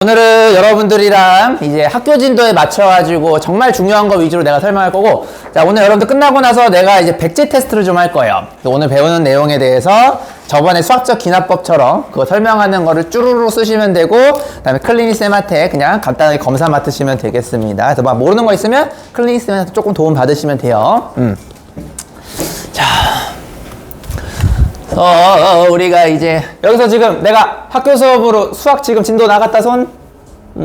오늘은 여러분들이랑 이제 학교 진도에 맞춰가지고 정말 중요한 거 위주로 내가 설명할 거고, 자, 오늘 여러분들 끝나고 나서 내가 이제 백지 테스트를 좀 할 거예요. 오늘 배우는 내용에 대해서 저번에 수학적 기납법처럼 그거 설명하는 거를 쭈루루 쓰시면 되고, 그 다음에 클리니 쌤한테 그냥 간단하게 검사 맡으시면 되겠습니다. 그래서 막 모르는 거 있으면 클리니 쌤한테 조금 도움 받으시면 돼요. 자. 우리가 이제 여기서 지금 내가 학교 수업으로 수학 지금 진도 나갔다 손?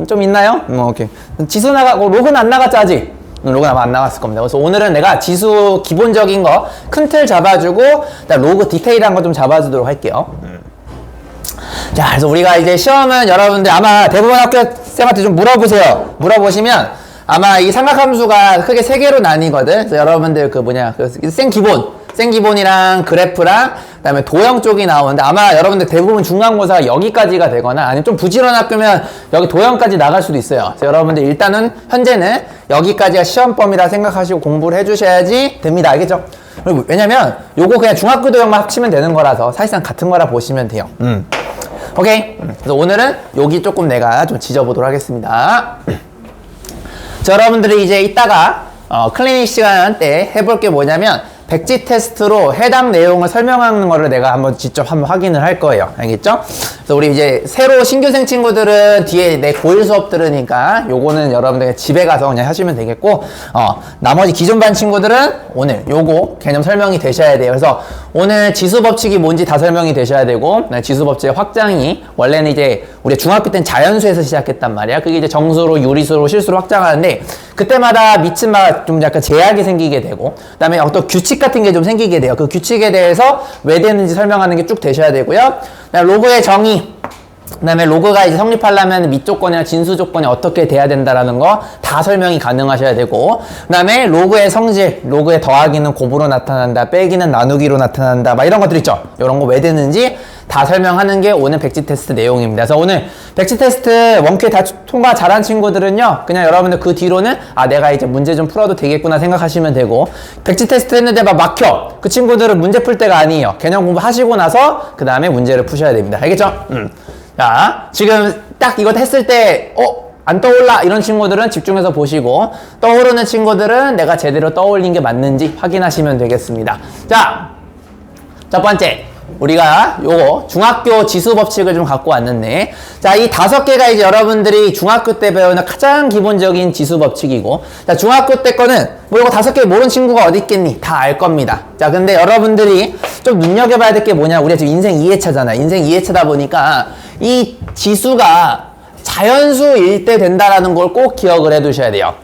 좀 있나요? 오케이. 지수 나가고 로그는 안 나갔지 아직? 로그는 아마 안 나갔을 겁니다. 그래서 오늘은 내가 지수 기본적인 거 큰 틀 잡아주고 일단 로그 디테일한 거 좀 잡아주도록 할게요. 자, 그래서 우리가 이제 시험은 여러분들 아마 대부분 학교 쌤한테 좀 물어보세요. 물어보시면 아마 이 삼각함수가 크게 세 개로 나뉘거든. 그래서 여러분들 생기본이랑 그래프랑 그다음에 도형 쪽이 나오는데 아마 여러분들 대부분 중간고사가 여기까지가 되거나 아니면 좀 부지런한 학교면 여기 도형까지 나갈 수도 있어요. 그래서 여러분들 일단은 현재는 여기까지가 시험범위라 생각하시고 공부를 해주셔야지 됩니다. 알겠죠? 왜냐면 요거 그냥 중학교 도형만 합치면 되는 거라서 사실상 같은 거라 보시면 돼요. 오케이? 그래서 오늘은 여기 조금 내가 좀 지져보도록 하겠습니다. 자, 여러분들이 이제 이따가 클리닉 시간 때 해볼 게 뭐냐면 백지 테스트로 해당 내용을 설명하는 거를 내가 한번 직접 한번 확인을 할 거예요. 알겠죠? 그래서 우리 이제 새로 신규생 친구들은 뒤에 내 고1 수업 들으니까 요거는 여러분들 집에 가서 그냥 하시면 되겠고, 나머지 기존 반 친구들은 오늘 요거 개념 설명이 되셔야 돼요. 그래서 오늘 지수 법칙이 뭔지 다 설명이 되셔야 되고, 지수 법칙의 확장이 원래는 이제 우리 중학교 때는 자연수에서 시작했단 말이야. 그게 이제 정수로, 유리수로, 실수로 확장하는데 그때마다 미츠마다 좀 약간 제약이 생기게 되고, 그 다음에 어떤 규칙 같은 게 좀 생기게 돼요. 그 규칙에 대해서 왜 되는지 설명하는 게 쭉 되셔야 되고요. 로그의 정의, 그 다음에 로그가 이제 성립하려면 밑조건이나 진수 조건이 어떻게 돼야 된다라는 거 다 설명이 가능하셔야 되고, 그 다음에 로그의 성질, 로그의 더하기는 곱으로 나타난다, 빼기는 나누기로 나타난다, 막 이런 것들 있죠. 이런 거 왜 되는지 다 설명하는 게 오늘 백지 테스트 내용입니다. 그래서 오늘 백지 테스트 원큐에 다 통과 잘한 친구들은요, 그냥 여러분들 그 뒤로는 내가 이제 문제 좀 풀어도 되겠구나 생각하시면 되고, 백지 테스트 했는데 막 막혀. 그 친구들은 문제 풀 때가 아니에요. 개념 공부하시고 나서 그 다음에 문제를 푸셔야 됩니다. 알겠죠? 자, 지금 딱 이거 했을 때 안 떠올라 이런 친구들은 집중해서 보시고, 떠오르는 친구들은 내가 제대로 떠올린 게 맞는지 확인하시면 되겠습니다. 자, 첫 번째 우리가 요거 중학교 지수 법칙을 좀 갖고 왔는데, 자, 이 5개가 이제 여러분들이 중학교 때 배우는 가장 기본적인 지수 법칙이고, 자, 중학교 때 거는 뭐 이거 5개 모르는 친구가 어디 있겠니? 다 알 겁니다. 자, 근데 여러분들이 좀 눈여겨봐야 될 게 뭐냐, 우리가 지금 인생 2회차잖아. 인생 2회차다 보니까 이 지수가 자연수일 때 된다라는 걸 꼭 기억을 해 두셔야 돼요.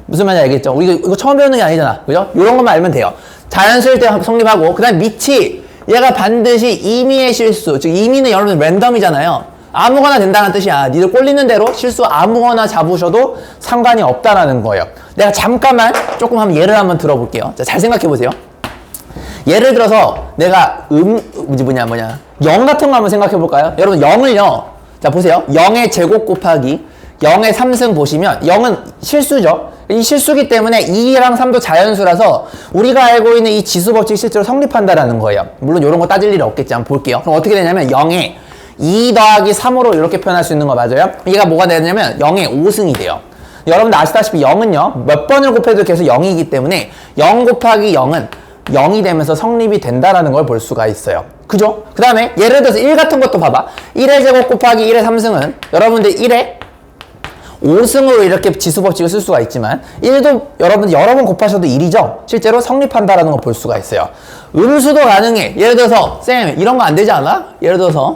무슨 말인지 알겠죠? 우리 이거 처음 배우는 게 아니잖아. 그죠? 이런 것만 알면 돼요. 자연수일 때 성립하고, 그 다음 밑이 얘가 반드시 임의의 실수, 즉 임의는 여러분 랜덤이잖아요. 아무거나 된다는 뜻이야. 니들 꼴리는 대로 실수 아무거나 잡으셔도 상관이 없다라는 거예요. 내가 잠깐만 조금 한번 예를 한번 들어볼게요. 자, 잘 생각해 보세요. 예를 들어서 내가 0 같은 거 한번 생각해 볼까요? 여러분 0을요. 자, 보세요. 0의 제곱 곱하기 0의 3승 보시면 0은 실수죠. 이 실수기 때문에 2랑 3도 자연수라서 우리가 알고 있는 이 지수 법칙이 실제로 성립한다라는 거예요. 물론 이런 거 따질 일이 없겠지. 한번 볼게요. 그럼 어떻게 되냐면 0에 2 더하기 3으로 이렇게 표현할 수 있는 거 맞아요? 얘가 뭐가 되냐면 0의 5승이 돼요. 여러분들 아시다시피 0은요, 몇 번을 곱해도 계속 0이기 때문에 0 곱하기 0은 0이 되면서 성립이 된다라는 걸 볼 수가 있어요. 그죠? 그 다음에 예를 들어서 1 같은 것도 봐봐. 1의 제곱 곱하기 1의 3승은 여러분들 1의 5승으로 이렇게 지수 법칙을 쓸 수가 있지만 1도 여러분 여러 번 곱하셔도 1이죠. 실제로 성립한다라는 걸 볼 수가 있어요. 음수도 가능해. 예를 들어서 쌤 이런 거 안 되지 않아? 예를 들어서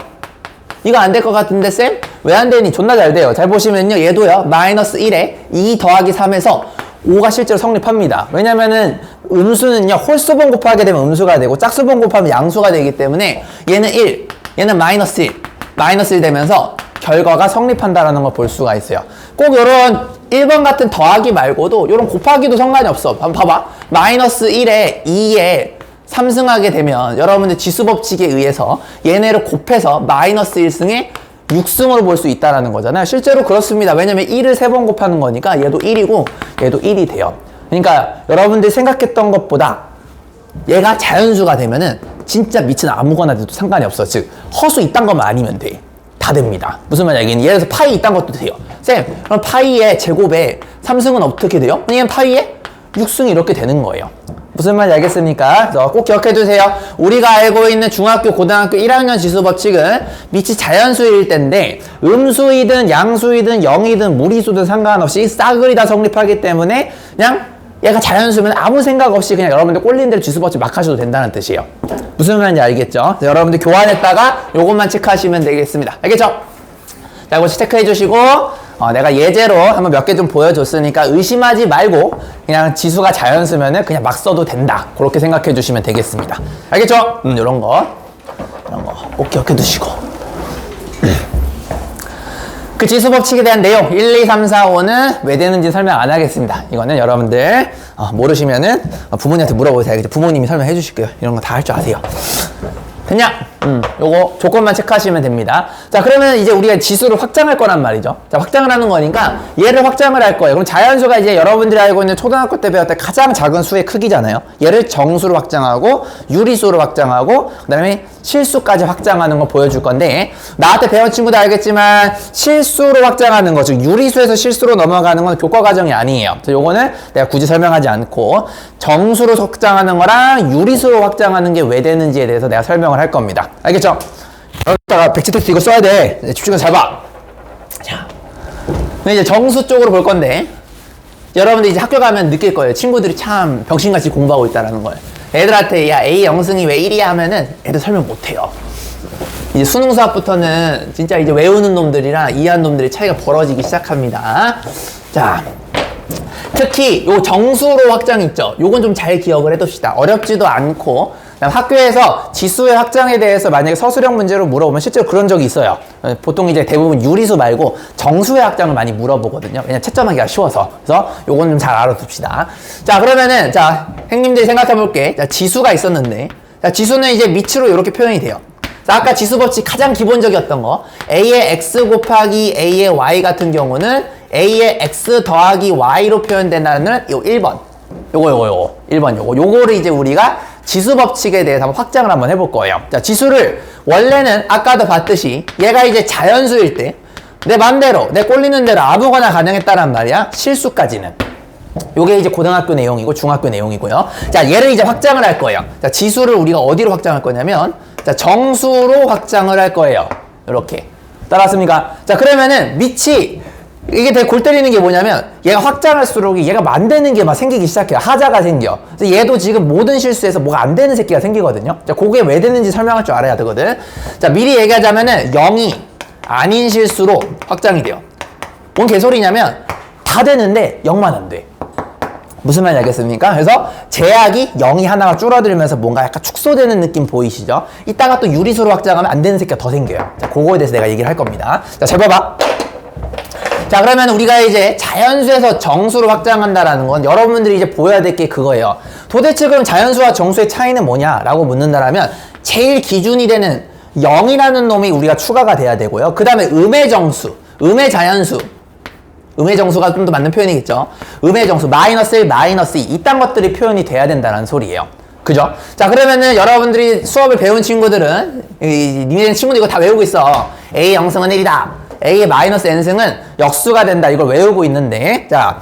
이거 안 될 것 같은데 쌤? 왜 안 되니? 존나 잘 돼요. 잘 보시면요. 얘도요. 마이너스 1에 2 더하기 3에서 5가 실제로 성립합니다. 왜냐면은 음수는요. 홀수분 곱하게 되면 음수가 되고 짝수분 곱하면 양수가 되기 때문에 얘는 1, 얘는 마이너스 1, 마이너스 1 되면서 결과가 성립한다라는 걸 볼 수가 있어요. 꼭 요런 1번 같은 더하기 말고도 요런 곱하기도 상관이 없어. 한번 봐봐. 마이너스 1에 2에 3승하게 되면 여러분들 지수 법칙에 의해서 얘네를 곱해서 마이너스 1승에 6승으로 볼 수 있다라는 거잖아요. 실제로 그렇습니다. 왜냐면 1을 3번 곱하는 거니까 얘도 1이고 얘도 1이 돼요. 그러니까 여러분들이 생각했던 것보다 얘가 자연수가 되면은 진짜 밑은 아무거나 돼도 상관이 없어. 즉 허수 이딴 것만 아니면 돼. 다 됩니다. 무슨 말이야? 예를 들어서 파이 이딴 것도 돼요. 쌤, 그럼 파이의 제곱에 3승은 어떻게 돼요? 그냥 파이의 6승이 이렇게 되는 거예요. 무슨 말인지 알겠습니까? 그래서 꼭 기억해 두세요. 우리가 알고 있는 중학교, 고등학교 1학년 지수 법칙은 밑이 자연수일 때인데 음수이든 양수이든 영이든 무리수든 상관없이 싸그리 다 성립하기 때문에 그냥 얘가 자연수면 아무 생각 없이 그냥 여러분들 꼴린 대로 지수 법칙 막 하셔도 된다는 뜻이에요. 무슨 말인지 알겠죠? 여러분들 교환했다가 요것만 체크하시면 되겠습니다. 알겠죠? 자, 이거 체크해 주시고 내가 예제로 한번 몇 개 좀 보여줬으니까 의심하지 말고 그냥 지수가 자연수면은 그냥 막 써도 된다. 그렇게 생각해 주시면 되겠습니다. 알겠죠? 이런 거 꼭 기억해 두시고 그 지수 법칙에 대한 내용 1, 2, 3, 4, 5는 왜 되는지 설명 안 하겠습니다. 이거는 여러분들 모르시면은 부모님한테 물어보세요. 알겠죠? 부모님이 설명해 주실 거예요. 이런 거 다 할 줄 아세요. 됐냐? 요거 조건만 체크하시면 됩니다. 자, 그러면 이제 우리가 지수를 확장할 거란 말이죠. 자, 확장을 하는 거니까 얘를 확장을 할 거예요. 그럼 자연수가 이제 여러분들이 알고 있는 초등학교 때 배웠던 가장 작은 수의 크기잖아요. 얘를 정수로 확장하고 유리수로 확장하고 그 다음에 실수까지 확장하는 거 보여줄 건데 나한테 배운 친구도 알겠지만 실수로 확장하는 거, 즉 유리수에서 실수로 넘어가는 건 교과 과정이 아니에요. 그래서 요거는 내가 굳이 설명하지 않고 정수로 확장하는 거랑 유리수로 확장하는 게 왜 되는지에 대해서 내가 설명을 할 겁니다. 알겠죠? 여기다가 백지 텍스트 이거 써야 돼. 집중해서 잘 봐. 자, 이제 정수 쪽으로 볼 건데 여러분들 이제 학교 가면 느낄 거예요. 친구들이 참 병신같이 공부하고 있다라는 걸. 애들한테 야 A 영승이 왜 1이야 하면은 애들 설명 못해요. 이제 수능 수학부터는 진짜 이제 외우는 놈들이랑 이해하는 놈들의 차이가 벌어지기 시작합니다. 자, 특히 요 정수로 확장 있죠. 요건 좀 잘 기억을 해둡시다. 어렵지도 않고 학교에서 지수의 확장에 대해서 만약에 서술형 문제로 물어보면 실제로 그런 적이 있어요. 보통 이제 대부분 유리수 말고 정수의 확장을 많이 물어보거든요. 왜냐면 채점하기가 쉬워서. 그래서 요건 좀 잘 알아둡시다. 자, 그러면은 자, 형님들이 생각해 볼게. 자, 지수가 있었는데 자, 지수는 이제 밑으로 이렇게 표현이 돼요. 자, 아까 지수 법칙 가장 기본적이었던 거 A의 X 곱하기 A의 Y 같은 경우는 A의 X 더하기 Y로 표현된다는 요 1번 요거 1번 요거를 이제 우리가 지수 법칙에 대해서 한번 확장을 한번 해볼 거예요. 자, 지수를 원래는 아까도 봤듯이 얘가 이제 자연수일 때 내 맘대로 내 꼴리는 대로 아무거나 가능했다란 말이야. 실수까지는. 요게 이제 고등학교 내용이고 중학교 내용이고요. 자, 얘를 이제 확장을 할 거예요. 자, 지수를 우리가 어디로 확장할 거냐면 자, 정수로 확장을 할 거예요. 이렇게. 따라왔습니까? 자, 그러면은 밑이 이게 되게 골 때리는 게 뭐냐면 얘가 확장할수록 얘가 만드는 게 막 생기기 시작해요. 하자가 생겨. 그래서 얘도 지금 모든 실수에서 뭐가 안 되는 새끼가 생기거든요. 자, 그게 왜 되는지 설명할 줄 알아야 되거든. 자, 미리 얘기하자면은 0이 아닌 실수로 확장이 돼요. 뭔 개소리냐면 다 되는데 0만 안 돼. 무슨 말인지 알겠습니까? 그래서 제약이 0이 하나가 줄어들면서 뭔가 약간 축소되는 느낌 보이시죠? 이따가 또 유리수로 확장하면 안 되는 새끼가 더 생겨요. 자, 그거에 대해서 내가 얘기를 할 겁니다. 자, 잘 봐봐. 자, 그러면 우리가 이제 자연수에서 정수로 확장한다라는 건 여러분들이 이제 보여야 될 게 그거예요. 도대체 그럼 자연수와 정수의 차이는 뭐냐라고 묻는다라면 제일 기준이 되는 0이라는 놈이 우리가 추가가 돼야 되고요. 그 다음에 음의 정수, 음의 자연수, 음의 정수가 좀 더 맞는 표현이겠죠. 음의 정수, 마이너스 1, 마이너스 2 이딴 것들이 표현이 돼야 된다는 소리예요. 그죠? 자, 그러면은 여러분들이 수업을 배운 친구들은 니네 친구들 이거 다 외우고 있어. A 영승은 1이다. A의 마이너스 N승은 역수가 된다. 이걸 외우고 있는데 자,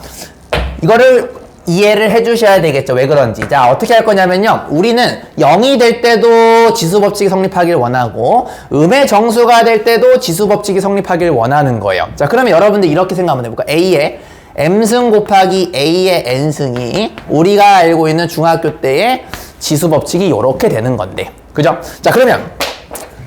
이거를 이해를 해주셔야 되겠죠. 왜 그런지. 자, 어떻게 할 거냐면요. 우리는 0이 될 때도 지수법칙이 성립하길 원하고 음의 정수가 될 때도 지수법칙이 성립하길 원하는 거예요. 자, 그러면 여러분들 이렇게 생각 한번 해볼까? A의 M승 곱하기 A의 N승이 우리가 알고 있는 중학교 때의 지수법칙이 이렇게 되는 건데. 그죠? 자, 그러면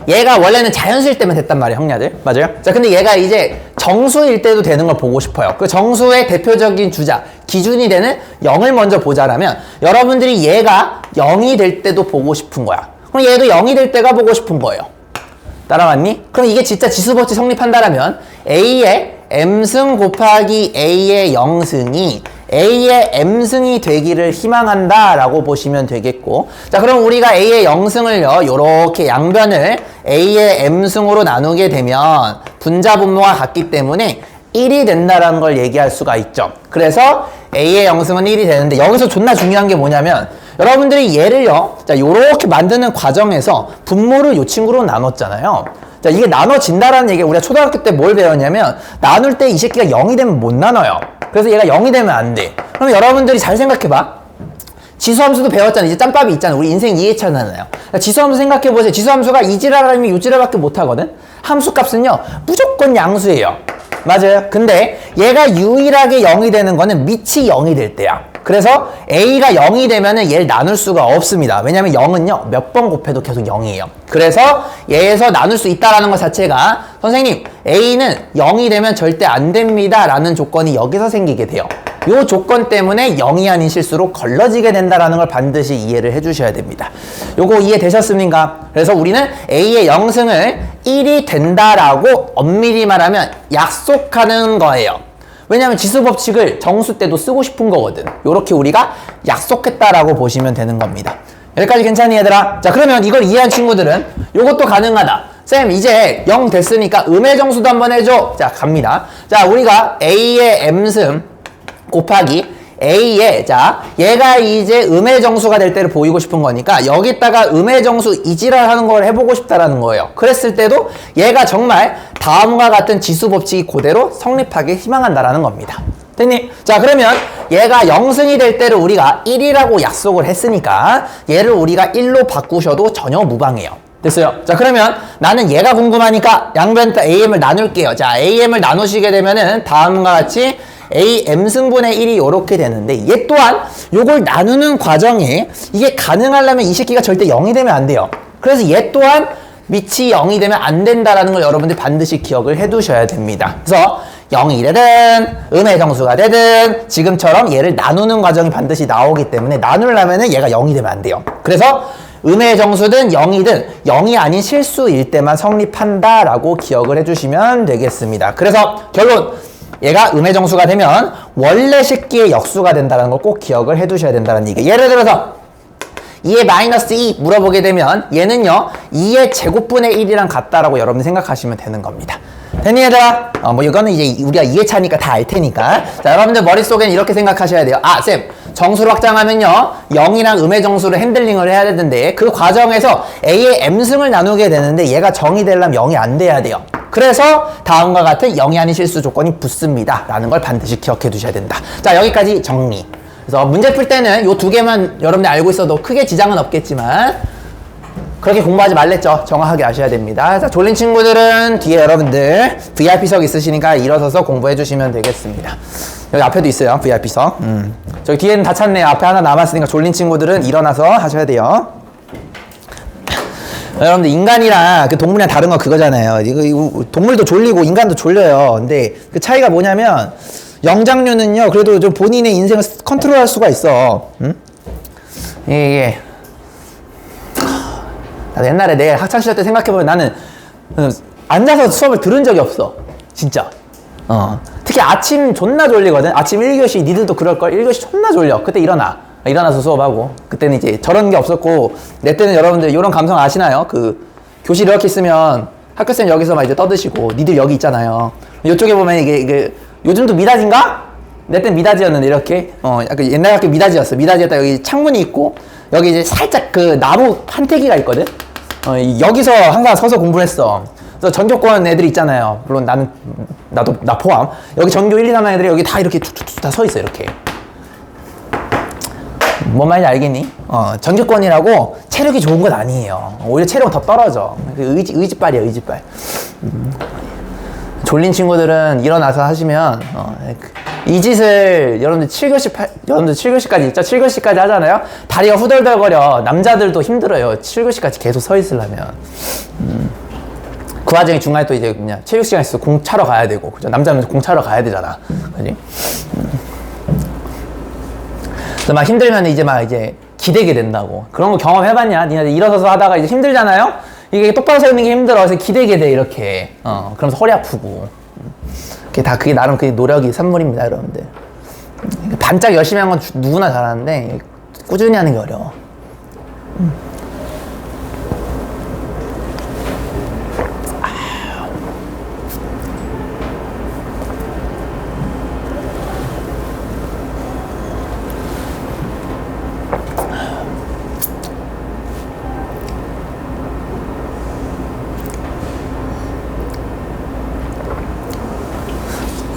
얘가 원래는 자연수일 때만 됐단 말이에요, 형냐들. 맞아요? 자, 근데 얘가 이제 정수일 때도 되는 걸 보고 싶어요. 그 정수의 대표적인 주자, 기준이 되는 0을 먼저 보자라면 여러분들이 얘가 0이 될 때도 보고 싶은 거야. 그럼 얘도 0이 될 때가 보고 싶은 거예요. 따라왔니? 그럼 이게 진짜 지수법칙 성립한다라면 A의 M승 곱하기 A의 0승이 A의 M승이 되기를 희망한다 라고 보시면 되겠고, 자, 그럼 우리가 A의 0승을요 요렇게 양변을 A의 M승으로 나누게 되면 분자 분모가 같기 때문에 1이 된다라는 걸 얘기할 수가 있죠. 그래서 A의 0승은 1이 되는데 여기서 존나 중요한 게 뭐냐면 여러분들이 얘를요, 자, 요렇게 만드는 과정에서 분모를 요 친구로 나눴잖아요. 자, 이게 나눠진다라는 얘기, 우리가 초등학교 때 뭘 배웠냐면, 나눌 때 이 새끼가 0이 되면 못 나눠요. 그래서 얘가 0이 되면 안 돼. 그럼 여러분들이 잘 생각해봐. 지수함수도 배웠잖아. 이제 짬밥이 있잖아. 우리 인생 2회차잖아요. 그러니까 지수함수 생각해보세요. 지수함수가 이 지랄하면 요 지랄밖에 못하거든? 함수값은요, 무조건 양수예요. 맞아요. 근데 얘가 유일하게 0이 되는 거는 밑이 0이 될 때야. 그래서 A가 0이 되면은 얘를 나눌 수가 없습니다. 왜냐면 0은요, 몇 번 곱해도 계속 0이에요. 그래서 얘에서 나눌 수 있다라는 것 자체가, 선생님, A는 0이 되면 절대 안 됩니다. 라는 조건이 여기서 생기게 돼요. 이 조건 때문에 0이 아닌 실수로 걸러지게 된다라는 걸 반드시 이해를 해주셔야 됩니다. 요거 이해되셨습니까? 그래서 우리는 A의 0승을 1이 된다라고 엄밀히 말하면 약속하는 거예요. 왜냐하면 지수 법칙을 정수 때도 쓰고 싶은 거거든. 요렇게 우리가 약속했다라고 보시면 되는 겁니다. 여기까지 괜찮니 얘들아? 자, 그러면 이걸 이해한 친구들은 요것도 가능하다. 쌤, 이제 0 됐으니까 음의 정수도 한번 해줘. 자, 갑니다. 자, 우리가 A의 M승 곱하기 A의, 자, 얘가 이제 음의 정수가 될 때를 보이고 싶은 거니까 여기다가 음의 정수 이지랄 하는 걸 해보고 싶다라는 거예요. 그랬을 때도 얘가 정말 다음과 같은 지수 법칙이 그대로 성립하길 희망한다라는 겁니다. 됐니? 자, 그러면 얘가 0승이 될 때를 우리가 1이라고 약속을 했으니까 얘를 우리가 1로 바꾸셔도 전혀 무방해요. 됐어요? 자, 그러면 나는 얘가 궁금하니까 양변 AM을 나눌게요. 자, AM을 나누시게 되면은 다음과 같이 AM승분의 1이 요렇게 되는데, 얘 또한 요걸 나누는 과정에 이게 가능하려면 이 새끼가 절대 0이 되면 안 돼요. 그래서 얘 또한 밑이 0이 되면 안 된다라는 걸 여러분들 반드시 기억을 해 두셔야 됩니다. 그래서 0이 되든 음의 정수가 되든 지금처럼 얘를 나누는 과정이 반드시 나오기 때문에 나누려면은 얘가 0이 되면 안 돼요. 그래서 음의 정수든 0이든 0이 아닌 실수일 때만 성립한다라고 기억을 해주시면 되겠습니다. 그래서 결론, 얘가 음의 정수가 되면 원래 식기의 역수가 된다는 걸 꼭 기억을 해두셔야 된다는 얘기. 예를 들어서 2의 마이너스 2 물어보게 되면 얘는요 2의 제곱분의 1이랑 같다라고 여러분 생각하시면 되는 겁니다. 됐니 얘들아? 뭐 이거는 이제 우리가 2회차니까 다 알 테니까. 자, 여러분들 머릿속에는 이렇게 생각하셔야 돼요. 아, 쌤, 정수를 확장하면요 0이랑 음의 정수를 핸들링을 해야 되는데 그 과정에서 A의 M승을 나누게 되는데 얘가 정이 되려면 0이 안 돼야 돼요. 그래서 다음과 같은 0이 아닌 실수 조건이 붙습니다 라는 걸 반드시 기억해 두셔야 된다. 자, 여기까지 정리. 그래서 문제 풀 때는 요 두 개만 여러분들 알고 있어도 크게 지장은 없겠지만 그렇게 공부하지 말랬죠. 정확하게 아셔야 됩니다. 자, 졸린 친구들은 뒤에 여러분들 VIP석 있으시니까 일어서서 공부해 주시면 되겠습니다. 여기 앞에도 있어요, VIP석. 저기 뒤에는 다 찼네요. 앞에 하나 남았으니까 졸린 친구들은 일어나서 하셔야 돼요. 여러분들 인간이랑 그 동물이랑 다른 건 그거잖아요. 이거 동물도 졸리고 인간도 졸려요. 근데 그 차이가 뭐냐면 영장류는요 그래도 좀 본인의 인생을 컨트롤할 수가 있어. 응? 이게 나도 옛날에 내 학창시절 때 생각해보면 나는 앉아서 수업을 들은 적이 없어. 진짜. 특히 아침 존나 졸리거든. 아침 1교시 니들도 그럴걸. 1교시 존나 졸려. 그때 일어나서 수업하고. 그때는 이제 저런 게 없었고, 내 때는 여러분들 이런 감성 아시나요? 그 교실 이렇게 있으면 학교쌤 여기서 막 이제 떠드시고 니들 여기 있잖아요. 이쪽에 보면 이게 요즘도 미닫인가? 내 때는 미닫이었는데 이렇게 약간 옛날 학교 미닫이었어. 미닫이었다. 여기 창문이 있고 여기 이제 살짝 그 나무 판때기가 있거든. 여기서 항상 서서 공부를 했어. 그래서 전교권 애들 있잖아요. 물론 나 포함. 여기 전교 1, 2, 3학 애들이 여기 다 이렇게 툭툭툭 다 서 있어 이렇게. 뭔 말인지 알겠니? 전교권이라고 체력이 좋은 건 아니에요. 오히려 체력은 더 떨어져. 의지빨이야, 의지빨. 졸린 친구들은 일어나서 하시면, 이 짓을 여러분들 7교시까지 있죠? 7교시까지 하잖아요? 다리가 후덜덜거려. 남자들도 힘들어요. 7교시까지 계속 서 있으려면. 그 와중에 중간에 또 이제 그냥 체육 시간 있어서 공 차러 가야 되고, 그죠? 남자는 공 차러 가야 되잖아. 그지? 그래서 막 힘들면 이제 기대게 된다고. 그런 거 경험해봤냐? 니네들 일어서서 하다가 이제 힘들잖아요? 이게 똑바로 서 있는 게 힘들어. 그래서 기대게 돼, 이렇게. 그러면서 허리 아프고. 그게 나름 그게 노력이 산물입니다, 여러분들. 반짝 열심히 한 건 누구나 잘하는데, 꾸준히 하는 게 어려워.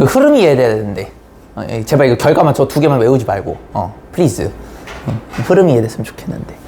그 흐름이 이해돼야 되는데. 제발 이거 결과만 저 2개만 외우지 말고. 플리즈. 흐름이 이해됐으면 좋겠는데.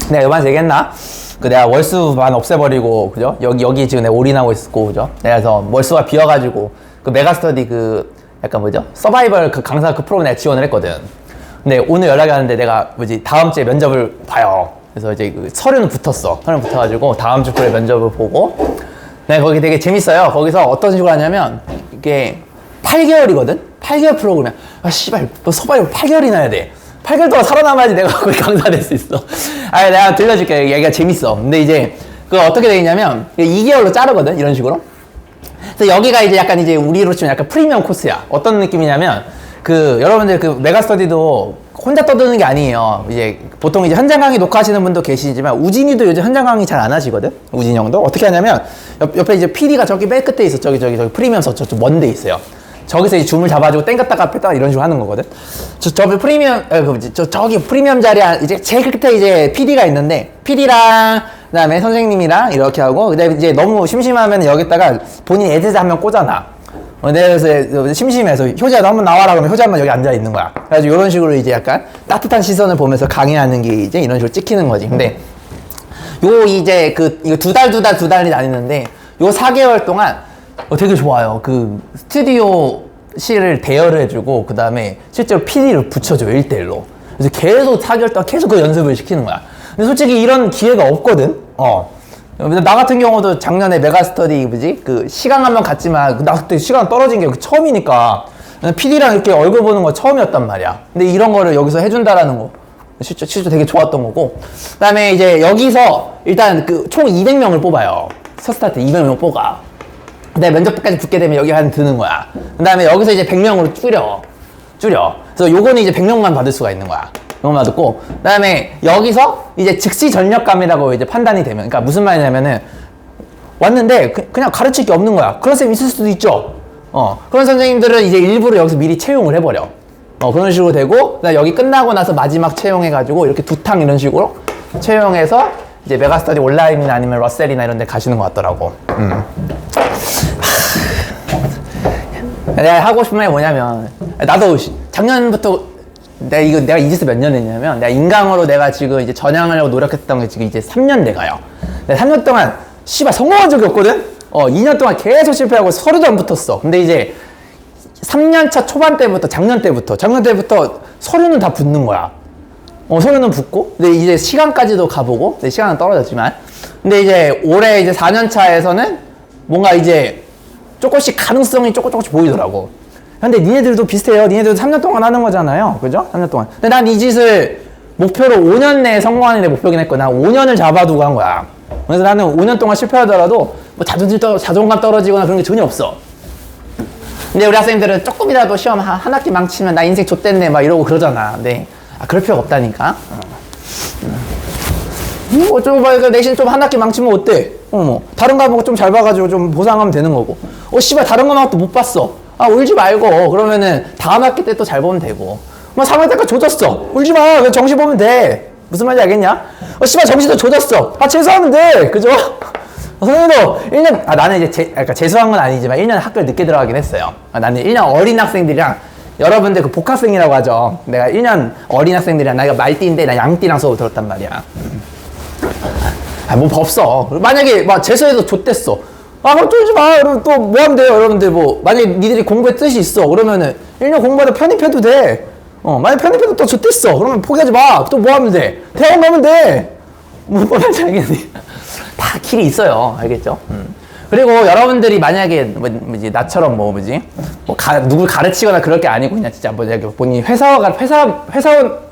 내가 요번에 얘기했나? 내가 월수 반 없애버리고, 그죠? 여기 지금 내가 올인하고 있었고, 그죠? 내가 그래서 월수가 비어가지고, 메가스터디 약간 뭐죠? 서바이벌 강사 프로그램 내가 지원을 했거든. 근데 오늘 연락이 왔는데 내가 다음 주에 면접을 봐요. 그래서 이제 서류는 붙었어. 서류는 붙어가지고, 다음 주 그래 면접을 보고, 내가 거기 되게 재밌어요. 거기서 어떤 식으로 하냐면, 이게 8개월이거든? 8개월 프로그램. 씨발, 너 서바이벌 8개월이나 해야 돼. 8개월 동안 살아남아야지 내가 거기 강사 될 수 있어. 내가 들려줄게. 얘기가 재밌어. 근데 이제, 어떻게 되겠냐면, 2개월로 자르거든? 이런 식으로. 그래서 여기가 이제 약간 우리로 치면 약간 프리미엄 코스야. 어떤 느낌이냐면, 여러분들 메가스터디도 혼자 떠드는 게 아니에요. 이제, 보통 이제 현장 강의 녹화하시는 분도 계시지만, 우진이도 요즘 현장 강의 잘 안 하시거든? 우진이 형도. 어떻게 하냐면, 옆에 이제 PD가 저기 맨 끝에 있어. 저기 프리미엄 저쪽 먼 데 있어요. 저기서 이제 줌을 잡아주고 땡겼다가 뺐다가 이런 식으로 하는 거거든. 저 프리미엄, 저기 프리미엄 자리에 이제 제일 끝에 이제 PD가 있는데, PD랑, 그 다음에 선생님이랑 이렇게 하고, 그 다음에 이제 너무 심심하면 여기다가 본인 애드자 한 명 꽂아놔. 그래서 심심해서 효자도 한번 나와라 그러면 효자 한번 여기 앉아 있는 거야. 그래가지고 이런 식으로 이제 약간 따뜻한 시선을 보면서 강의하는 게 이제 이런 식으로 찍히는 거지. 근데, 이제 이거 두 달이 나뉘는데, 요 4개월 동안 되게 좋아요. 스튜디오실을 대여를 해주고, 그 다음에 실제로 PD를 붙여줘요, 1대1로. 그래서 계속 4개월 동안 계속 그 연습을 시키는 거야. 근데 솔직히 이런 기회가 없거든? 나 같은 경우도 작년에 메가스터디, 시간 한번 갔지만, 나 그때 시간 떨어진 게 처음이니까, PD랑 이렇게 얼굴 보는 거 처음이었단 말이야. 근데 이런 거를 여기서 해준다라는 거, 실제 되게 좋았던 거고. 그 다음에 이제 여기서 일단 총 200명을 뽑아요. 첫 스타트 200명 뽑아. 내 면접까지 붙게 되면 여기 한 드는 거야. 그 다음에 여기서 이제 100명으로 줄여. 그래서 요거는 이제 100명만 받을 수가 있는 거야. 요거만 받고. 그 다음에 여기서 이제 즉시 전력감이라고 이제 판단이 되면. 그러니까 무슨 말이냐면은, 왔는데 그냥 가르칠 게 없는 거야. 그런 쌤 있을 수도 있죠. 그런 선생님들은 이제 일부러 여기서 미리 채용을 해버려. 그런 식으로 되고, 그다음에 여기 끝나고 나서 마지막 채용해가지고 이렇게 2탕 이런 식으로 채용해서 이제 메가스터디 온라인이나 아니면 러셀이나 이런 데 가시는 것 같더라고. 내가 하고 싶은 말이 뭐냐면, 나도 작년부터 내가 이 짓을 몇 년 했냐면, 내가 인강으로 내가 지금 이제 전향하려고 노력했던 게 지금 이제 3년 돼가요. 내가 3년 동안 씨발 성공한 적이 없거든? 2년 동안 계속 실패하고 서류도 안 붙었어. 근데 이제 3년차 초반 때부터, 작년 때부터 서류는 다 붙는 거야. 서류는 붙고, 근데 이제 시간까지도 가보고, 근데 시간은 떨어졌지만, 근데 이제 올해 이제 4년차에서는 뭔가 이제 조금씩 가능성이 조금씩 보이더라고. 근데 니네들도 비슷해요. 니네들도 3년 동안 하는 거잖아요. 그죠? 3년 동안. 근데 난 이 짓을 목표로 5년 내에 성공하는 게 목표긴 했거든. 난 5년을 잡아두고 한 거야. 그래서 나는 5년 동안 실패하더라도 뭐 자존감 떨어지거나 그런 게 전혀 없어. 근데 우리 학생들은 조금이라도 시험 한 학기 망치면 나 인생 좆됐네 막 이러고 그러잖아. 근데 그럴 필요가 없다니까. 좀 내신 좀 한 학기 망치면 어때? 다른 과목 좀 잘 봐가지고 좀 보상하면 되는 거고. 씨발 다른 과목도 못 봤어. 울지 말고. 그러면은 다음 학기 때 또 잘 보면 되고. 3학기 때까지 조졌어. 울지 마. 그냥 정시 보면 돼. 무슨 말인지 알겠냐? 씨발 정시도 조졌어. 재수하면 돼. 그죠? 선생님도 1년, 나는 이제 그러니까 재수한 건 아니지만 1년 학교를 늦게 들어가긴 했어요. 나는 1년 어린 학생들이랑 여러분들 복학생이라고 하죠. 내가 1년 어린 학생들이랑 나이가 말띠인데 나 양띠랑 수업을 들었단 말이야. 뭐 없어. 만약에 재수해서 좆됐어. 그럼 쫄지 마. 그럼 또 뭐 하면 돼요, 여러분들. 만약에 니들이 공부에 뜻이 있어. 그러면은 1년 공부하다 편입해도 돼. 만약에 편입해도 또 좆됐어. 그러면 포기하지 마. 또 뭐 하면 돼? 대학원 가면 돼. 뭐 말인지 알겠니? 다 길이 있어요. 알겠죠? 그리고 여러분들이 만약에 나처럼 누굴 가르치거나 그럴 게 아니고 그냥 진짜 본인 회사원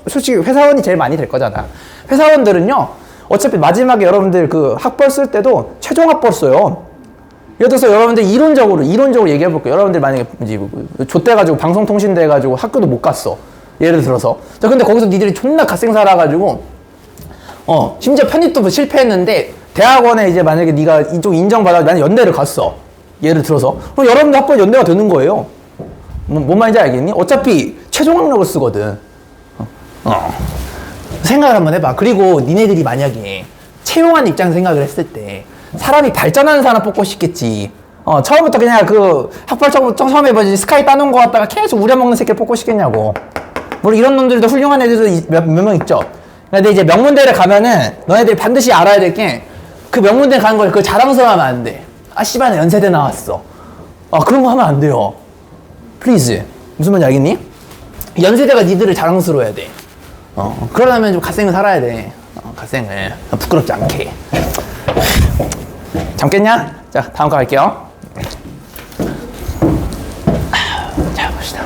솔직히 회사원이 제일 많이 될 거잖아. 회사원들은요 어차피 마지막에 여러분들 그 학벌 쓸 때도 최종 학벌 써요. 예를 들어서 여러분들 이론적으로 얘기해 볼게요. 여러분들 만약에 좆돼가지고 방송통신대 해가지고 학교도 못 갔어. 예를 들어서. 자, 근데 거기서 니들이 존나 갓생 살아가지고, 심지어 편입도 실패했는데, 대학원에 이제 만약에 네가 이쪽 인정받아, 나는 연대를 갔어. 예를 들어서. 그럼 여러분들 학부에 연대가 되는 거예요. 뭔 말인지 알겠니? 어차피 최종 학력을 쓰거든. 생각을 한번 해봐. 그리고 니네들이 만약에 채용한 입장 생각을 했을 때, 사람이 발전하는 사람 뽑고 싶겠지. 처음부터 그냥 그 학벌적부터 처음에 뭐지 스카이 따놓은 거 갖다가 계속 우려먹는 새끼를 뽑고 싶겠냐고. 물론 이런 놈들도 훌륭한 애들도 몇 명 있죠. 근데 이제 명문대를 가면은 너네들이 반드시 알아야 될 게 그 명문대 가는 걸 그 자랑스러워하면 안 돼. 아 씨발 나 연세대 나왔어. 그런 거 하면 안 돼요. 플리즈. 무슨 말인지 알겠니? 연세대가 니들을 자랑스러워해야 돼. 그러려면 좀 갓생을 살아야 돼. 갓생을 부끄럽지 않게. 잠겠냐? 자, 다음 거 갈게요. 자, 봅시다.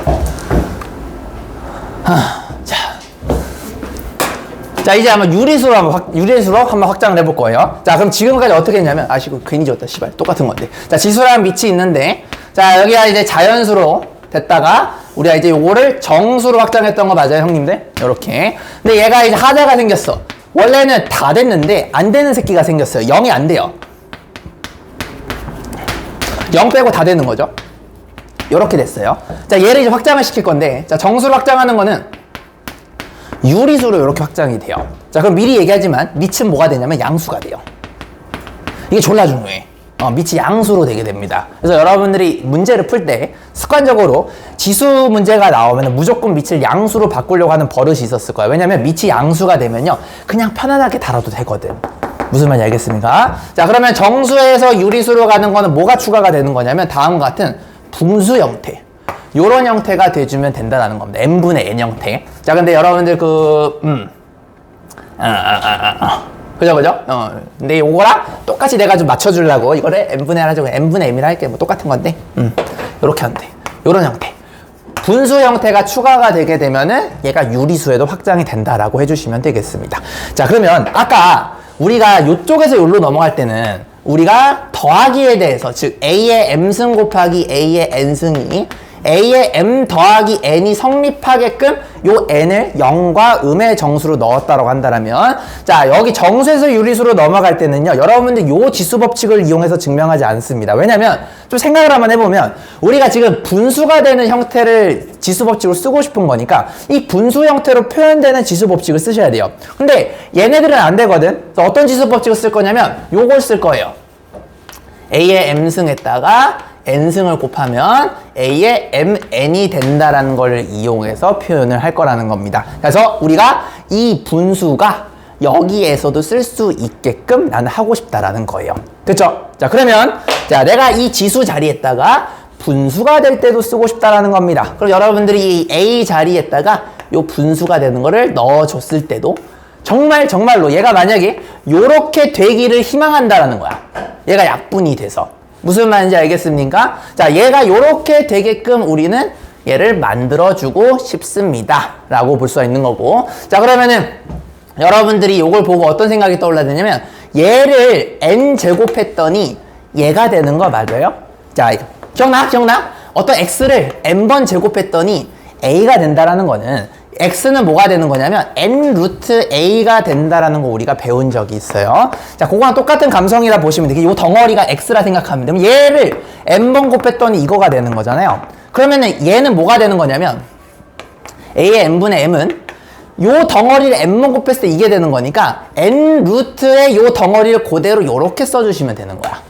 자, 이제 한번 유리수로 한번 확장을 해볼 거예요. 자, 그럼 지금까지 어떻게 했냐면, 아시고 괜히 줬다, 씨발. 똑같은 건데. 자, 지수라는 밑이 있는데, 자, 여기가 이제 자연수로 됐다가, 우리가 이제 요거를 정수로 확장했던 거 맞아요, 형님들? 요렇게. 근데 얘가 이제 하자가 생겼어. 원래는 다 됐는데, 안 되는 새끼가 생겼어요. 0이 안 돼요. 0 빼고 다 되는 거죠. 요렇게 됐어요. 자, 얘를 이제 확장을 시킬 건데, 자, 정수로 확장하는 거는 유리수로 이렇게 확장이 돼요. 자, 그럼 미리 얘기하지만 밑은 뭐가 되냐면 양수가 돼요. 이게 졸라 중요해. 밑이 양수로 되게 됩니다. 그래서 여러분들이 문제를 풀 때 습관적으로 지수 문제가 나오면 무조건 밑을 양수로 바꾸려고 하는 버릇이 있었을 거예요. 왜냐면 밑이 양수가 되면요, 그냥 편안하게 달아도 되거든. 무슨 말인지 알겠습니까? 자, 그러면 정수에서 유리수로 가는 거는 뭐가 추가가 되는 거냐면 다음과 같은 분수 형태, 요런 형태가 돼주면 된다는 겁니다. n분의 n 형태. 자, 근데 여러분들 그죠? 근데 요거랑 똑같이 내가 좀 맞춰주려고 이거를 n분의 1 하자고 n분의 m이라 할게. 뭐 똑같은 건데, 요렇게 하면 돼. 요런 형태. 분수 형태가 추가가 되게 되면은 얘가 유리수에도 확장이 된다라고 해주시면 되겠습니다. 자, 그러면 아까 우리가 요쪽에서 요로 넘어갈 때는 우리가 더하기에 대해서, 즉 a의 m승 곱하기 a의 n승이 a의 m 더하기 n이 성립하게끔 요 n을 0과 음의 정수로 넣었다라고 한다면, 자, 여기 정수에서 유리수로 넘어갈 때는요, 여러분들 요 지수 법칙을 이용해서 증명하지 않습니다. 왜냐면 좀 생각을 한번 해보면 우리가 지금 분수가 되는 형태를 지수 법칙으로 쓰고 싶은 거니까 이 분수 형태로 표현되는 지수 법칙을 쓰셔야 돼요. 근데 얘네들은 안 되거든. 그래서 어떤 지수 법칙을 쓸 거냐면 요걸 쓸 거예요. a의 m승에다가 n승을 곱하면 a의 mn이 된다라는 걸 이용해서 표현을 할 거라는 겁니다. 그래서 우리가 이 분수가 여기에서도 쓸 수 있게끔 나는 하고 싶다라는 거예요. 그쵸? 자, 그러면 자, 내가 이 지수 자리에다가 분수가 될 때도 쓰고 싶다라는 겁니다. 그럼 여러분들이 이 a 자리에다가 요 분수가 되는 거를 넣어줬을 때도 정말로 얘가 만약에 요렇게 되기를 희망한다라는 거야. 얘가 약분이 돼서. 무슨 말인지 알겠습니까? 자, 얘가 요렇게 되게끔 우리는 얘를 만들어주고 싶습니다. 라고 볼 수가 있는 거고. 자, 그러면은 여러분들이 요걸 보고 어떤 생각이 떠올라야 되냐면 얘를 n제곱했더니 얘가 되는 거 맞아요? 자, 기억나? 어떤 x를 n번 제곱했더니 a가 된다라는 거는 x는 뭐가 되는 거냐면 n 루트 a가 된다라는 거 우리가 배운 적이 있어요. 자, 그거랑 똑같은 감성이라 보시면 돼요. 이 덩어리가 x라 생각하면 돼요. 얘를 n번 곱했더니 이거가 되는 거잖아요. 그러면은 얘는 뭐가 되는 거냐면 a의 n분의 m은 요 덩어리를 n번 곱했을 때 이게 되는 거니까 n 루트의 요 덩어리를 그대로 요렇게 써주시면 되는 거야.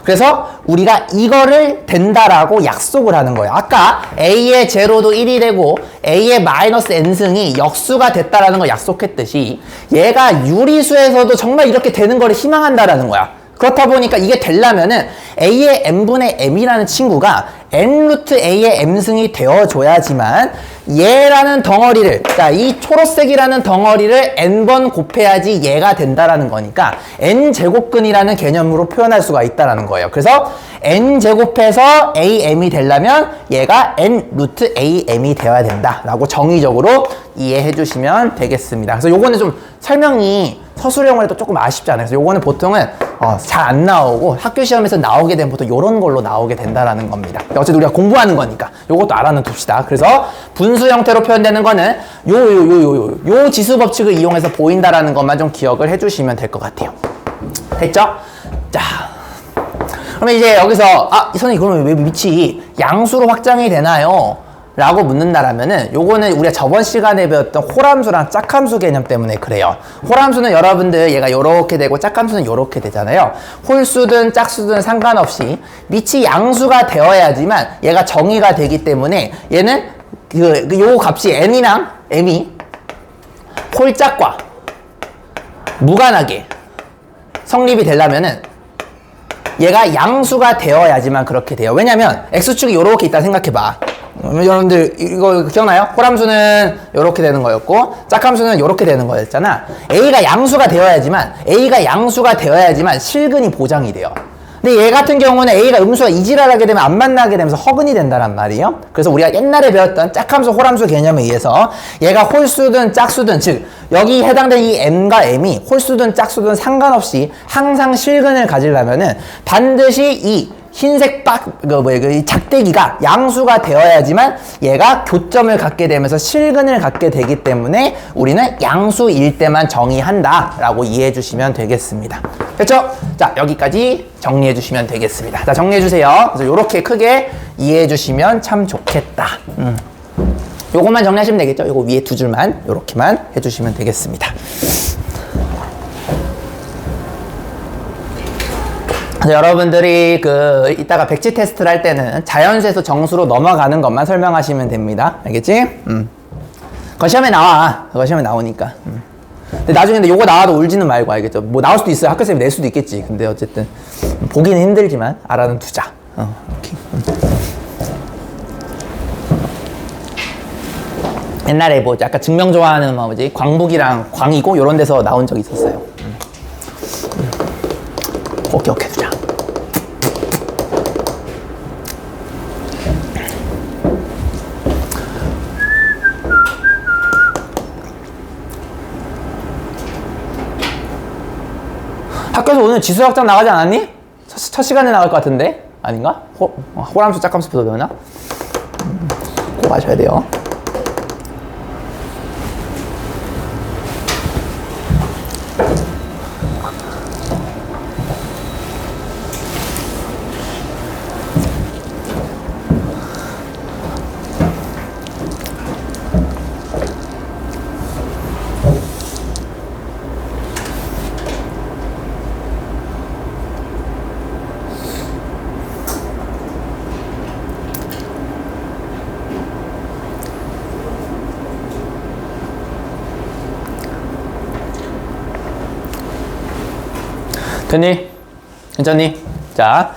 그래서 우리가 이거를 된다라고 약속을 하는 거예요. 아까 a의 제로도 1이 되고 a의 마이너스 n승이 역수가 됐다라는 걸 약속했듯이 얘가 유리수에서도 정말 이렇게 되는 거를 희망한다라는 거야. 그렇다 보니까 이게 되려면은 a의 n분의 m이라는 친구가 n 루트 a의 m승이 되어줘야지만 얘라는 덩어리를, 자, 이 초록색이라는 덩어리를 n번 곱해야지 얘가 된다라는 거니까 n제곱근이라는 개념으로 표현할 수가 있다라는 거예요. 그래서 n제곱해서 am이 되려면 얘가 n 루트 am이 되어야 된다라고 정의적으로 이해해 주시면 되겠습니다. 그래서 요거는 좀 설명이 서술형을 해도 조금 아쉽잖아요. 그래서 요거는 보통은 잘 안 나오고 학교 시험에서 나오게 되면 보통 요런 걸로 나오게 된다라는 겁니다. 어쨌든 우리가 공부하는 거니까 요것도 알아는 둡시다. 그래서 분수 형태로 표현되는 거는 요 지수 법칙을 이용해서 보인다라는 것만 좀 기억을 해주시면 될 것 같아요. 됐죠? 자, 그러면 이제 여기서 선생님 그러면 왜 밑이 양수로 확장이 되나요? 라고 묻는다라면은 요거는 우리가 저번 시간에 배웠던 홀함수랑 짝함수 개념 때문에 그래요. 홀함수는 여러분들 얘가 요렇게 되고 짝함수는 요렇게 되잖아요. 홀수든 짝수든 상관없이 밑이 양수가 되어야지만 얘가 정의가 되기 때문에 얘는 요 값이 n이랑 m이 홀짝과 무관하게 성립이 되려면은 얘가 양수가 되어야지만 그렇게 돼요. 왜냐면 x축이 요렇게 있다 생각해봐. 여러분들 이거 기억나요? 홀함수는 요렇게 되는 거였고 짝함수는 요렇게 되는 거였잖아. A가 양수가 되어야지만 실근이 보장이 돼요. 근데 얘 같은 경우는 A가 음수와 이지랄하게 되면 안 만나게 되면서 허근이 된다란 말이에요. 그래서 우리가 옛날에 배웠던 짝함수, 홀함수 개념에 의해서 얘가 홀수든 짝수든, 즉 여기 해당되는 이 M과 M이 홀수든 짝수든 상관없이 항상 실근을 가지려면은 반드시 이 흰색 이 작대기가 양수가 되어야지만 얘가 교점을 갖게 되면서 실근을 갖게 되기 때문에 우리는 양수일 때만 정의한다 라고 이해해 주시면 되겠습니다. 됐죠? 자, 여기까지 정리해 주시면 되겠습니다. 자, 정리해 주세요. 그래서 요렇게 크게 이해해 주시면 참 좋겠다. 요것만 정리하시면 되겠죠? 요거 위에 두 줄만 요렇게만 해주시면 되겠습니다. 여러분들이 이따가 백지 테스트를 할 때는 자연수에서 정수로 넘어가는 것만 설명하시면 됩니다. 알겠지? 그거 시험에 나와. 그거 시험에 나오니까. 근데 나중에 요거 나와도 울지는 말고, 알겠죠? 뭐 나올 수도 있어요. 학교쌤이 낼 수도 있겠지. 근데 어쨌든 보기는 힘들지만 알아는 두자. 이렇게. 옛날에 뭐 아까 증명 좋아하는 광북이랑 광이고 요런 데서 나온 적이 있었어요. 꼭 기억해 두자. 학교에서 오늘 지수 확장 나가지 않았니? 첫 시간에 나갈 것 같은데? 아닌가? 홀함수 짝함수부터 배우나? 꼭 아셔야 돼요. 됐니? 괜찮니? 자,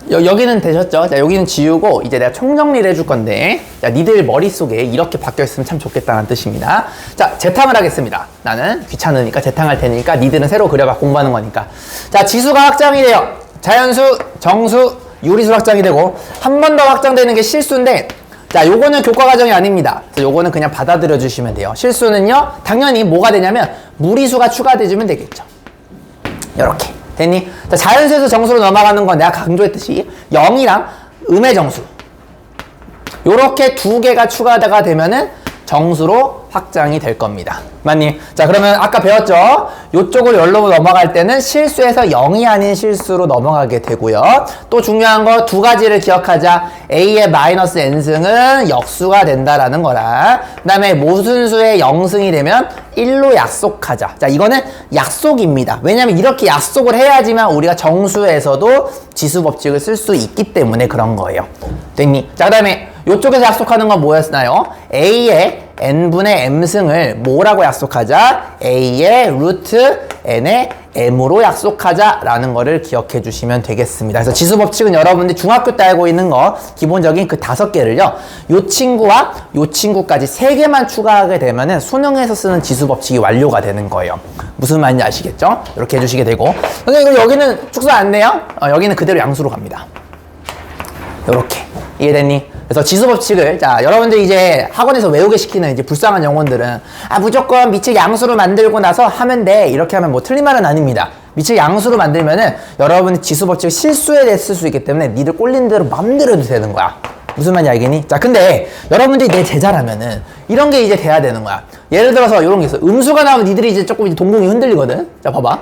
여기는 되셨죠? 자, 여기는 지우고 이제 내가 총정리를 해줄 건데, 자, 니들 머릿속에 이렇게 바뀌어 있으면 참 좋겠다는 뜻입니다. 자, 재탕을 하겠습니다. 나는 귀찮으니까 재탕할 테니까 니들은 새로 그려가 공부하는 거니까. 자, 지수가 확장이 돼요. 자연수, 정수, 유리수 확장이 되고 한 번 더 확장되는 게 실수인데, 자, 요거는 교과 과정이 아닙니다. 그래서 요거는 그냥 받아들여 주시면 돼요. 실수는요, 당연히 뭐가 되냐면 무리수가 추가돼주면 되겠죠. 요렇게 됐니? 자, 자연수에서 정수로 넘어가는 건 내가 강조했듯이 0이랑 음의 정수 요렇게 두 개가 추가가 되면은 정수로 확장이 될 겁니다. 맞니? 자, 그러면 아까 배웠죠? 요쪽을 열로 넘어갈 때는 실수에서 0이 아닌 실수로 넘어가게 되고요. 또 중요한 거 두 가지를 기억하자. A의 마이너스 n승은 역수가 된다라는 거랑, 그 다음에 모순 수의 0승이 되면 1로 약속하자. 자, 이거는 약속입니다. 왜냐면 이렇게 약속을 해야지만 우리가 정수에서도 지수 법칙을 쓸 수 있기 때문에 그런 거예요. 됐니? 자, 그 다음에 요쪽에서 약속하는 건 뭐였나요? A의 n분의 m승을 뭐라고 약속하자? A의 루트 n의 m으로 약속하자라는 거를 기억해 주시면 되겠습니다. 그래서 지수 법칙은 여러분들이 중학교 때 알고 있는 거 기본적인 그 5개를요. 요 친구와 요 친구까지 3개만 추가하게 되면은 수능에서 쓰는 지수 법칙이 완료가 되는 거예요. 무슨 말인지 아시겠죠? 이렇게 해주시게 되고. 근데 이거 여기는 축소 안 돼요? 여기는 그대로 양수로 갑니다. 요렇게. 이해됐니? 그래서 지수 법칙을, 자, 여러분들 이제 학원에서 외우게 시키는 이제 불쌍한 영혼들은, 아, 무조건 미측 양수로 만들고 나서 하면 돼. 이렇게 하면 뭐 틀린 말은 아닙니다. 미측 양수로 만들면은 여러분 지수 법칙 실수에 대해 쓸 수 있기 때문에 니들 꼴린 대로 맘대로 해도 되는 거야. 무슨 말인지 알겠니? 자, 근데 여러분들이 내 제자라면은 이런 게 이제 돼야 되는 거야. 예를 들어서 이런 게 있어. 음수가 나오면 니들이 이제 조금 이제 동공이 흔들리거든. 자, 봐봐.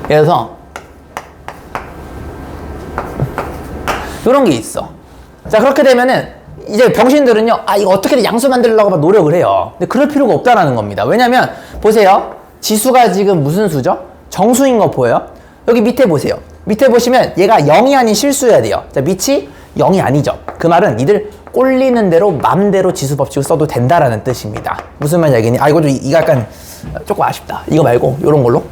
그래서 이런 게 있어. 자, 그렇게 되면은 이제 병신들은요, 아, 이거 어떻게든 양수 만들려고 막 노력을 해요. 근데 그럴 필요가 없다라는 겁니다. 왜냐면 보세요. 지수가 지금 무슨 수죠? 정수인 거 보여요? 여기 밑에 보세요. 밑에 보시면 얘가 0이 아닌 실수여야 돼요. 자, 밑이 0이 아니죠. 그 말은 니들 꼴리는 대로 맘대로 지수 법칙을 써도 된다라는 뜻입니다. 무슨 말인지 알겠니? 아, 이거 좀, 이거 약간 조금 아쉽다. 이거 말고 요런 걸로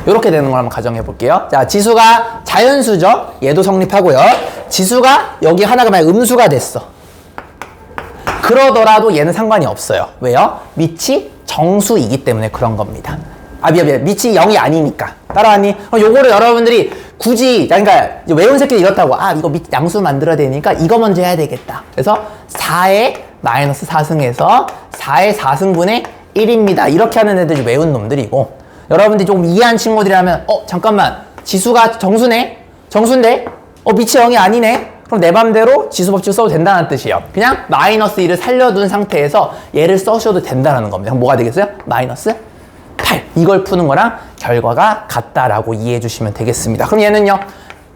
요렇게 되는 걸 한번 가정해 볼게요. 자, 지수가 자연수죠. 얘도 성립하고요. 지수가 여기 하나가 만약 음수가 됐어. 그러더라도 얘는 상관이 없어요. 왜요? 밑이 정수이기 때문에 그런 겁니다. 아, 미안. 밑이 0이 아니니까. 따라왔니? 요거를 여러분들이 굳이, 그러니까 외운 새끼 이렇다고, 아, 이거 밑 양수 만들어야 되니까 이거 먼저 해야 되겠다. 그래서 4의 마이너스 4승에서 4의 4승분의 1입니다. 이렇게 하는 애들이 외운 놈들이고, 여러분들이 조금 이해한 친구들이라면, 잠깐만, 지수가 정수인데? 밑이 0이 아니네? 그럼 내 맘대로 지수 법칙을 써도 된다는 뜻이에요. 그냥 마이너스 1을 살려둔 상태에서 얘를 써셔도 된다는 겁니다. 그럼 뭐가 되겠어요? 마이너스 8. 이걸 푸는 거랑 결과가 같다라고 이해해 주시면 되겠습니다. 그럼 얘는요,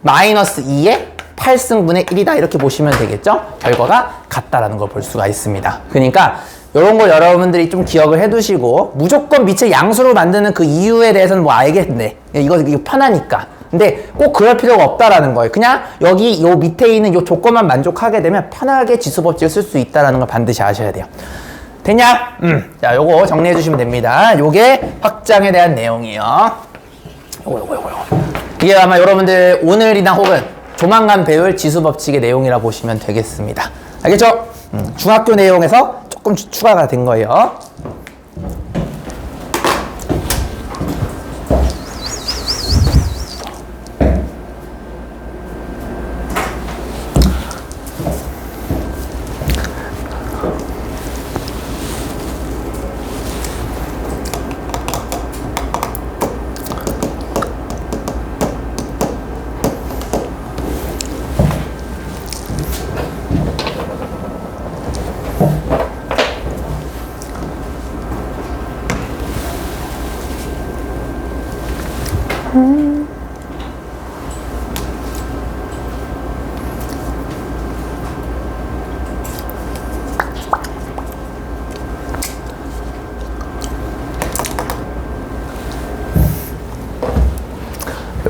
마이너스 2의 8승분의 1이다. 이렇게 보시면 되겠죠? 결과가 같다라는 걸 볼 수가 있습니다. 그러니까 이런 거 여러분들이 좀 기억을 해 두시고, 무조건 밑을 양수로 만드는 그 이유에 대해서는 뭐 알겠네. 이거 편하니까. 근데 꼭 그럴 필요가 없다라는 거예요. 그냥 여기 요 밑에 있는 요 조건만 만족하게 되면 편하게 지수 법칙을 쓸 수 있다라는 걸 반드시 아셔야 돼요. 됐냐? 자, 요거 정리해 주시면 됩니다. 요게 확장에 대한 내용이에요. 요거. 이게 아마 여러분들 오늘이나 혹은 조만간 배울 지수 법칙의 내용이라 보시면 되겠습니다. 알겠죠? 중학교 내용에서 조금 추가가 된 거예요.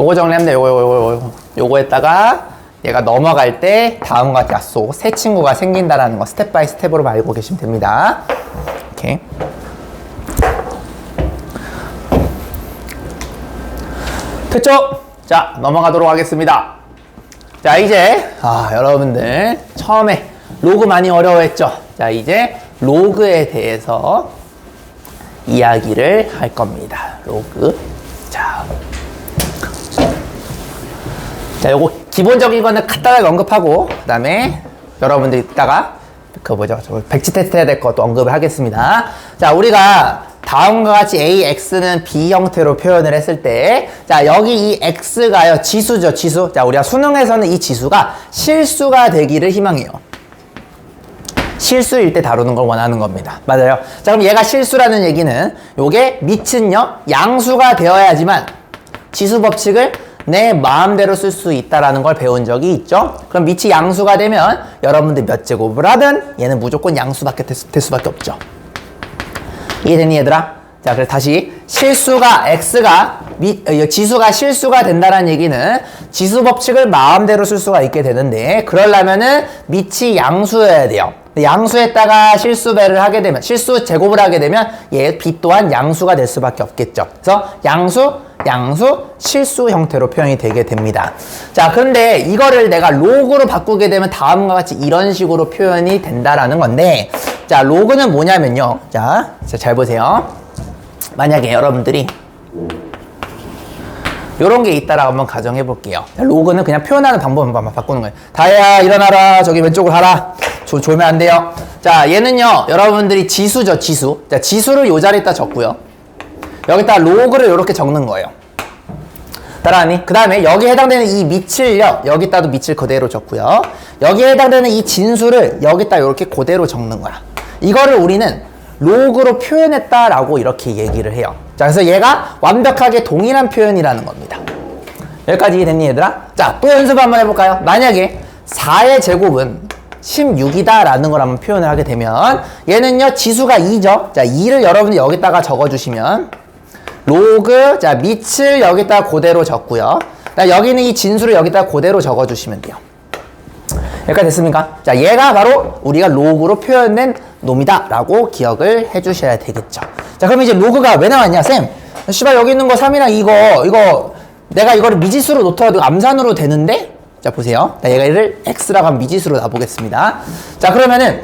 요거 정리하면 돼. 요거에다가 얘가 넘어갈 때 다음과 같이 약속, 새 친구가 생긴다라는 거 스텝 바이 스텝으로 알고 계시면 됩니다. 오케이. 됐죠? 자, 넘어가도록 하겠습니다. 자, 이제 여러분들 처음에 로그 많이 어려워했죠? 자, 이제 로그에 대해서 이야기를 할 겁니다. 로그. 자, 요거 기본적인 거는 간단하게 언급하고, 그 다음에 여러분들이 이따가 백지 테스트 해야 될 것도 언급을 하겠습니다. 자, 우리가 다음과 같이 AX는 B 형태로 표현을 했을 때, 자, 여기 이 X가요, 지수죠, 지수. 자, 우리가 수능에서는 이 지수가 실수가 되기를 희망해요. 실수일 때 다루는 걸 원하는 겁니다. 맞아요. 자, 그럼 얘가 실수라는 얘기는 요게 밑은요, 양수가 되어야지만 지수 법칙을 내 마음대로 쓸 수 있다라는 걸 배운 적이 있죠. 그럼 밑이 양수가 되면 여러분들 몇 제곱을 하든 얘는 무조건 양수밖에 될 수밖에 없죠. 이해되니 얘들아? 자, 그래서 다시 실수가 X가 지수가 실수가 된다는 얘기는 지수 법칙을 마음대로 쓸 수가 있게 되는데, 그러려면은 밑이 양수여야 돼요. 양수에다가 실수배를 하게 되면, 실수 제곱을 하게 되면 얘 B 또한 양수가 될 수밖에 없겠죠. 그래서 양수, 실수 형태로 표현이 되게 됩니다. 자, 그런데 이거를 내가 로그로 바꾸게 되면 다음과 같이 이런 식으로 표현이 된다라는 건데, 자, 로그는 뭐냐면요. 자, 잘 보세요. 만약에 여러분들이 요런 게 있다라고 한번 가정해 볼게요. 로그는 그냥 표현하는 방법만 바꾸는 거예요. 다혜야 일어나라. 저기 왼쪽으로 가라. 졸면 안 돼요. 자, 얘는요 여러분들이 지수죠. 지수. 자, 지수를 요 자리에다 적고요. 여기다 로그를 이렇게 적는 거예요. 따라하니? 그 다음에 여기에 해당되는 이 밑을요 여기다도 밑을 그대로 적고요. 여기에 해당되는 이 진수를 여기다 이렇게 그대로 적는 거야. 이거를 우리는 로그로 표현했다라고 이렇게 얘기를 해요. 자, 그래서 얘가 완벽하게 동일한 표현이라는 겁니다. 여기까지 이해됐니 얘들아? 자, 또 연습 한번 해볼까요? 만약에 4의 제곱은 16이다 라는 걸 한번 표현을 하게 되면 얘는요 지수가 2죠. 자, 2를 여러분이 여기다가 적어주시면 로그, 자, 밑을 여기다 그대로 적고요. 여기는 이 진수를 여기다 그대로 적어주시면 돼요. 여기까지 됐습니까? 자, 얘가 바로 우리가 로그로 표현된 놈이다 라고 기억을 해주셔야 되겠죠. 자, 그럼 이제 로그가 왜 나왔냐? 쌤, 씨발 여기 있는 거 3이랑 이거 내가 이거를 미지수로 놓더라도 암산으로 되는데? 자, 보세요. 자, 얘를 x라고 하면 미지수로 놔보겠습니다. 자, 그러면은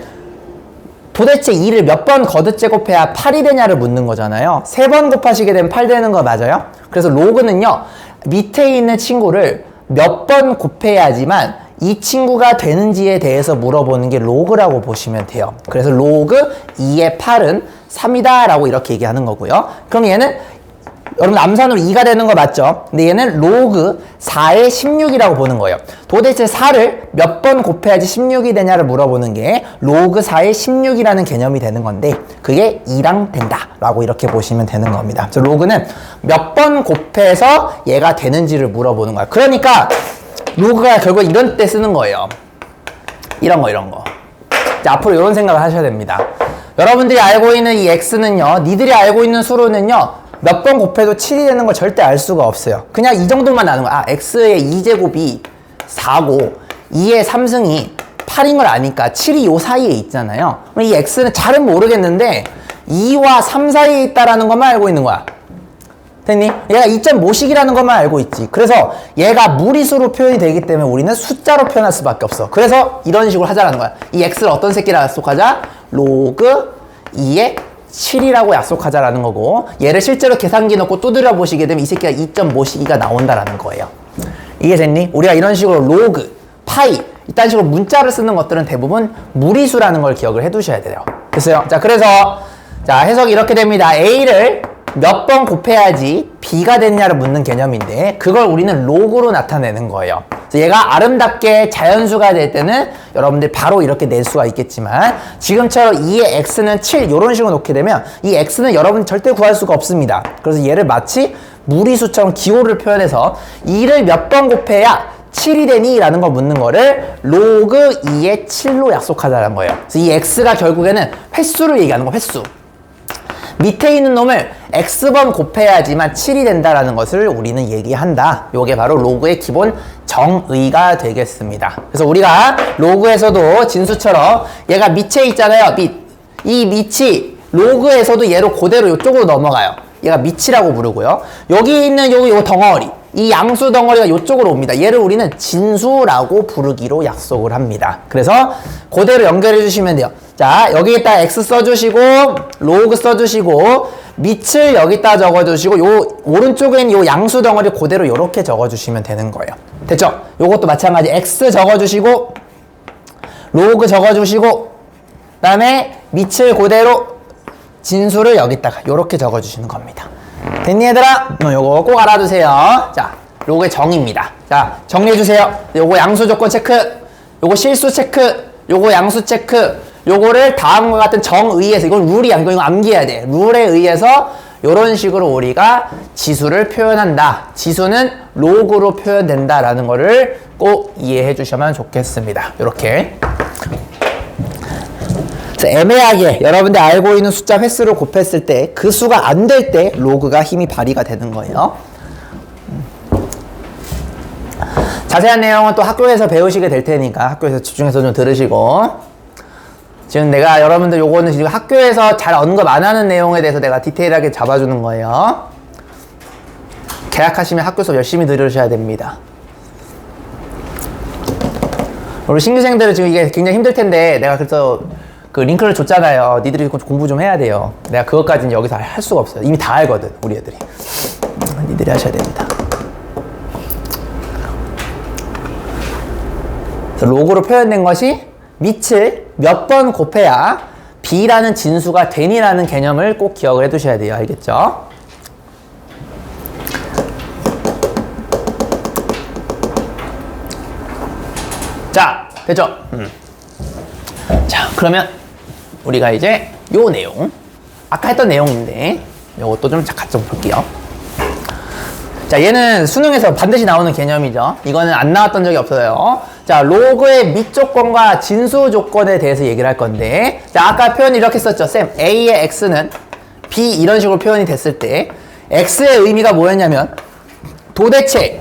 도대체 2를 몇 번 거듭제곱해야 8이 되냐를 묻는 거잖아요. 3번 곱하시게 되면 8 되는 거 맞아요? 그래서 로그는요 밑에 있는 친구를 몇 번 곱해야지만 이 친구가 되는지에 대해서 물어보는 게 로그라고 보시면 돼요. 그래서 로그 2의 8은 3이다 라고 이렇게 얘기하는 거고요. 그럼 얘는 여러분 암산으로 2가 되는 거 맞죠? 근데 얘는 로그 4의 16이라고 보는 거예요. 도대체 4를 몇 번 곱해야지 16이 되냐를 물어보는 게 로그 4의 16이라는 개념이 되는 건데 그게 2랑 된다 라고 이렇게 보시면 되는 겁니다. 그래서 로그는 몇 번 곱해서 얘가 되는지를 물어보는 거야. 그러니까 로그가 결국 이런 때 쓰는 거예요. 이런 거. 자, 앞으로 이런 생각을 하셔야 됩니다. 여러분들이 알고 있는 이 x는요 니들이 알고 있는 수로는요 몇 번 곱해도 7이 되는 걸 절대 알 수가 없어요. 그냥 이 정도만 아는 거야. 아, x의 2제곱이 4고 2의 3승이 8인 걸 아니까 7이 요 사이에 있잖아요. 그럼 이 x는 잘은 모르겠는데 2와 3 사이에 있다라는 것만 알고 있는 거야. 됐니? 얘가 2.5씩이라는 것만 알고 있지. 그래서 얘가 무리수로 표현이 되기 때문에 우리는 숫자로 표현할 수밖에 없어. 그래서 이런 식으로 하자라는 거야. 이 x를 어떤 새끼라 약속하자? 로그 2의 7이라고 약속하자라는 거고 얘를 실제로 계산기 넣고 두드려 보시게 되면 이 새끼가 2.5씩이가 나온다라는 거예요. 이게 됐니? 우리가 이런 식으로 로그, 파이 이딴 식으로 문자를 쓰는 것들은 대부분 무리수라는 걸 기억을 해 두셔야 돼요. 됐어요? 자, 그래서 자 해석이 이렇게 됩니다. A를 몇 번 곱해야지 B가 되느냐를 묻는 개념인데 그걸 우리는 로그로 나타내는 거예요. 그래서 얘가 아름답게 자연수가 될 때는 여러분들 바로 이렇게 낼 수가 있겠지만 지금처럼 2의 x는 7 이런 식으로 놓게 되면 이 x는 여러분 절대 구할 수가 없습니다. 그래서 얘를 마치 무리수처럼 기호를 표현해서 2를 몇 번 곱해야 7이 되니? 라는 걸 묻는 거를 로그 2의 7로 약속하자는 거예요. 그래서 이 x가 결국에는 횟수를 얘기하는 거예요. 횟수. 밑에 있는 놈을 x번 곱해야지만 7이 된다라는 것을 우리는 얘기한다. 요게 바로 로그의 기본 정의가 되겠습니다. 그래서 우리가 로그에서도 진수처럼 얘가 밑에 있잖아요. 이 밑이 로그에서도 얘로 그대로 이쪽으로 넘어가요. 얘가 밑이라고 부르고요. 여기 있는 요 덩어리, 이 양수 덩어리가 이쪽으로 옵니다. 얘를 우리는 진수라고 부르기로 약속을 합니다. 그래서 그대로 연결해 주시면 돼요. 자, 여기에다 x 써주시고 로그 써주시고 밑을 여기다 적어주시고 요 오른쪽에 있는 요 양수 덩어리 그대로 이렇게 적어주시면 되는 거예요. 됐죠? 요것도 마찬가지 x 적어주시고 로그 적어주시고 그다음에 밑을 그대로 진수를 여기다가 이렇게 적어주시는 겁니다. 됐니 얘들아? 요거 꼭 알아두세요. 자, 로그의 정의입니다. 자, 정리해주세요. 요거 양수 조건 체크, 요거 실수 체크, 요거 양수 체크, 요거를 다음과 같은 정의에서, 이건 룰이 아니고 이거 암기해야 돼. 룰에 의해서 요런 식으로 우리가 지수를 표현한다. 지수는 로그로 표현된다라는 거를 꼭 이해해 주시면 좋겠습니다. 요렇게. 애매하게 여러분들 알고 있는 숫자 횟수를 곱했을 때 그 수가 안 될 때 로그가 힘이 발휘가 되는 거예요. 자세한 내용은 또 학교에서 배우시게 될 테니까 학교에서 집중해서 좀 들으시고 지금 내가 여러분들 요거는 지금 학교에서 잘 언급 안 하는 내용에 대해서 내가 디테일하게 잡아주는 거예요. 계약하시면 학교 수업 열심히 들으셔야 됩니다. 우리 신규생들은 지금 이게 굉장히 힘들 텐데 내가 그래서 그 링크를 줬잖아요. 니들이 공부 좀 해야 돼요. 내가 그것까지는 여기서 할 수가 없어요. 이미 다 알거든, 우리 애들이. 니들이 하셔야 됩니다. 그래서 로그로 표현된 것이 밑을 몇 번 곱해야 b라는 진수가 되니라는 개념을 꼭 기억을 해두셔야 돼요. 알겠죠? 자, 됐죠? 자, 그러면 우리가 이제 요 내용, 아까 했던 내용인데 요것도 좀 같이 좀 볼게요. 자, 얘는 수능에서 반드시 나오는 개념이죠. 이거는 안 나왔던 적이 없어요. 자, 로그의 밑 조건과 진수 조건에 대해서 얘기를 할 건데, 자, 아까 표현이 이렇게 썼죠. 쌤, A의 X는 B 이런 식으로 표현이 됐을 때 X의 의미가 뭐였냐면 도대체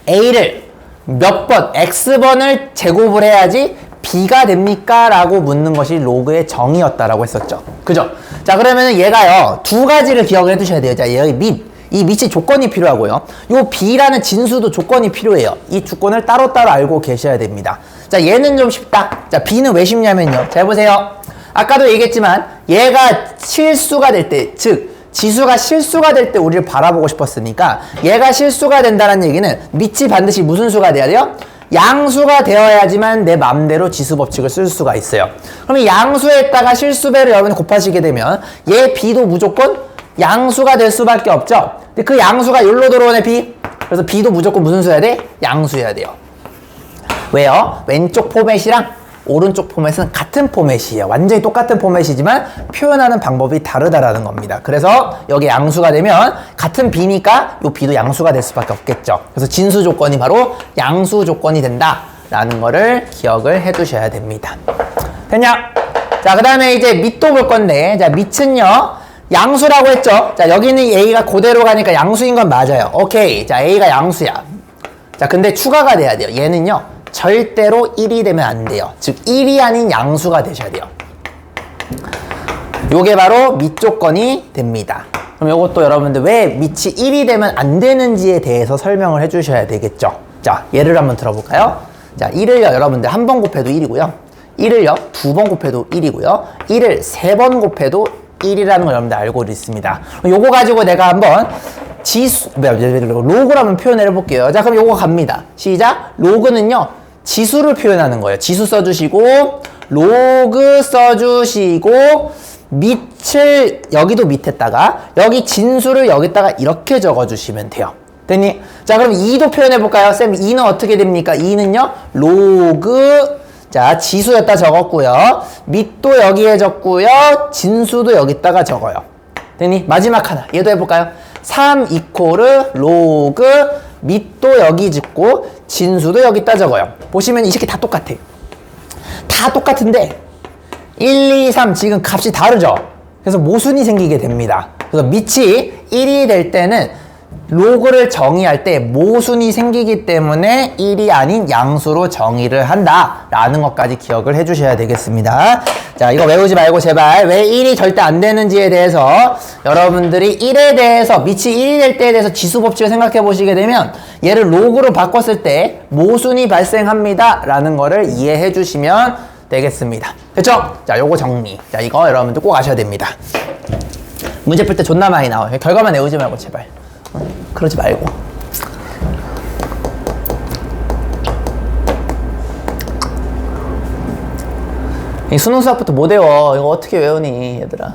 A를 몇 번, X번을 제곱을 해야지 B가 됩니까? 라고 묻는 것이 로그의 정의였다라고 했었죠. 그죠? 자, 그러면 얘가요, 두 가지를 기억을 해두셔야 돼요. 자, 여기 이 밑이 조건이 필요하고요. 요 B라는 진수도 조건이 필요해요. 이 조건을 따로따로 알고 계셔야 됩니다. 자, 얘는 좀 쉽다. 자, B는 왜 쉽냐면요. 잘 보세요. 아까도 얘기했지만 얘가 실수가 될 때, 즉 지수가 실수가 될 때 우리를 바라보고 싶었으니까 얘가 실수가 된다는 얘기는 밑이 반드시 무슨 수가 돼야 돼요? 양수가 되어야지만 내 맘대로 지수 법칙을 쓸 수가 있어요. 그러면 양수에다가 실수배를 여러분이 곱하시게 되면 얘 B도 무조건 양수가 될 수밖에 없죠. 근데 그 양수가 여기로 들어오네, B. 그래서 B도 무조건 무슨 수여야 돼? 양수여야 돼요. 왜요? 왼쪽 포맷이랑 오른쪽 포맷은 같은 포맷이에요. 완전히 똑같은 포맷이지만 표현하는 방법이 다르다라는 겁니다. 그래서 여기 양수가 되면 같은 B니까 이 B도 양수가 될 수밖에 없겠죠. 그래서 진수 조건이 바로 양수 조건이 된다라는 거를 기억을 해 두셔야 됩니다. 됐냐? 자, 그 다음에 이제 밑도 볼 건데, 자, 밑은요, 양수라고 했죠? 자, 여기는 A가 그대로 가니까 양수인 건 맞아요. 오케이. 자, A가 양수야. 자, 근데 추가가 돼야 돼요. 얘는요, 절대로 1이 되면 안 돼요. 즉 1이 아닌 양수가 되셔야 돼요. 요게 바로 밑 조건이 됩니다. 그럼 요것도 여러분들 왜 밑이 1이 되면 안 되는지에 대해서 설명을 해 주셔야 되겠죠. 자, 예를 한번 들어볼까요? 자, 1을요 여러분들 한 번 곱해도 1이고요 1을요 두 번 곱해도 1이고요 1을 세 번 곱해도 1이라는 걸 여러분들 알고 있습니다. 요거 가지고 내가 한번 로그로 한번 표현을 해볼게요. 자, 그럼 요거 갑니다. 시작. 로그는요 지수를 표현하는 거예요. 지수 써주시고 로그 써주시고 밑을 여기도 밑에다가 여기 진수를 여기다가 이렇게 적어주시면 돼요. 됐니? 자, 그럼 2도 표현해볼까요? 쌤, 2는 어떻게 됩니까? 2는요 로그, 자, 지수였다 적었고요 밑도 여기에 적고요 진수도 여기다가 적어요. 됐니? 마지막 하나 얘도 해볼까요? 3 이코르 로그 밑도 여기 짓고 진수도 여기다 적어요. 보시면 이 새끼 다 똑같아. 다 똑같은데 1, 2, 3 지금 값이 다르죠? 그래서 모순이 생기게 됩니다. 그래서 밑이 1이 될 때는 로그를 정의할 때 모순이 생기기 때문에 1이 아닌 양수로 정의를 한다라는 것까지 기억을 해주셔야 되겠습니다. 자, 이거 외우지 말고 제발 왜 1이 절대 안 되는지에 대해서 여러분들이 1에 대해서 밑이 1이 될 때에 대해서 지수 법칙을 생각해 보시게 되면 얘를 로그로 바꿨을 때 모순이 발생합니다 라는 거를 이해해 주시면 되겠습니다. 됐죠? 자, 요거 정리. 자, 이거 여러분들 꼭 아셔야 됩니다. 문제 풀 때 존나 많이 나와요. 결과만 외우지 말고 제발. 그러지 말고. 이 수능 수학부터 못 외워. 이거 어떻게 외우니 얘들아.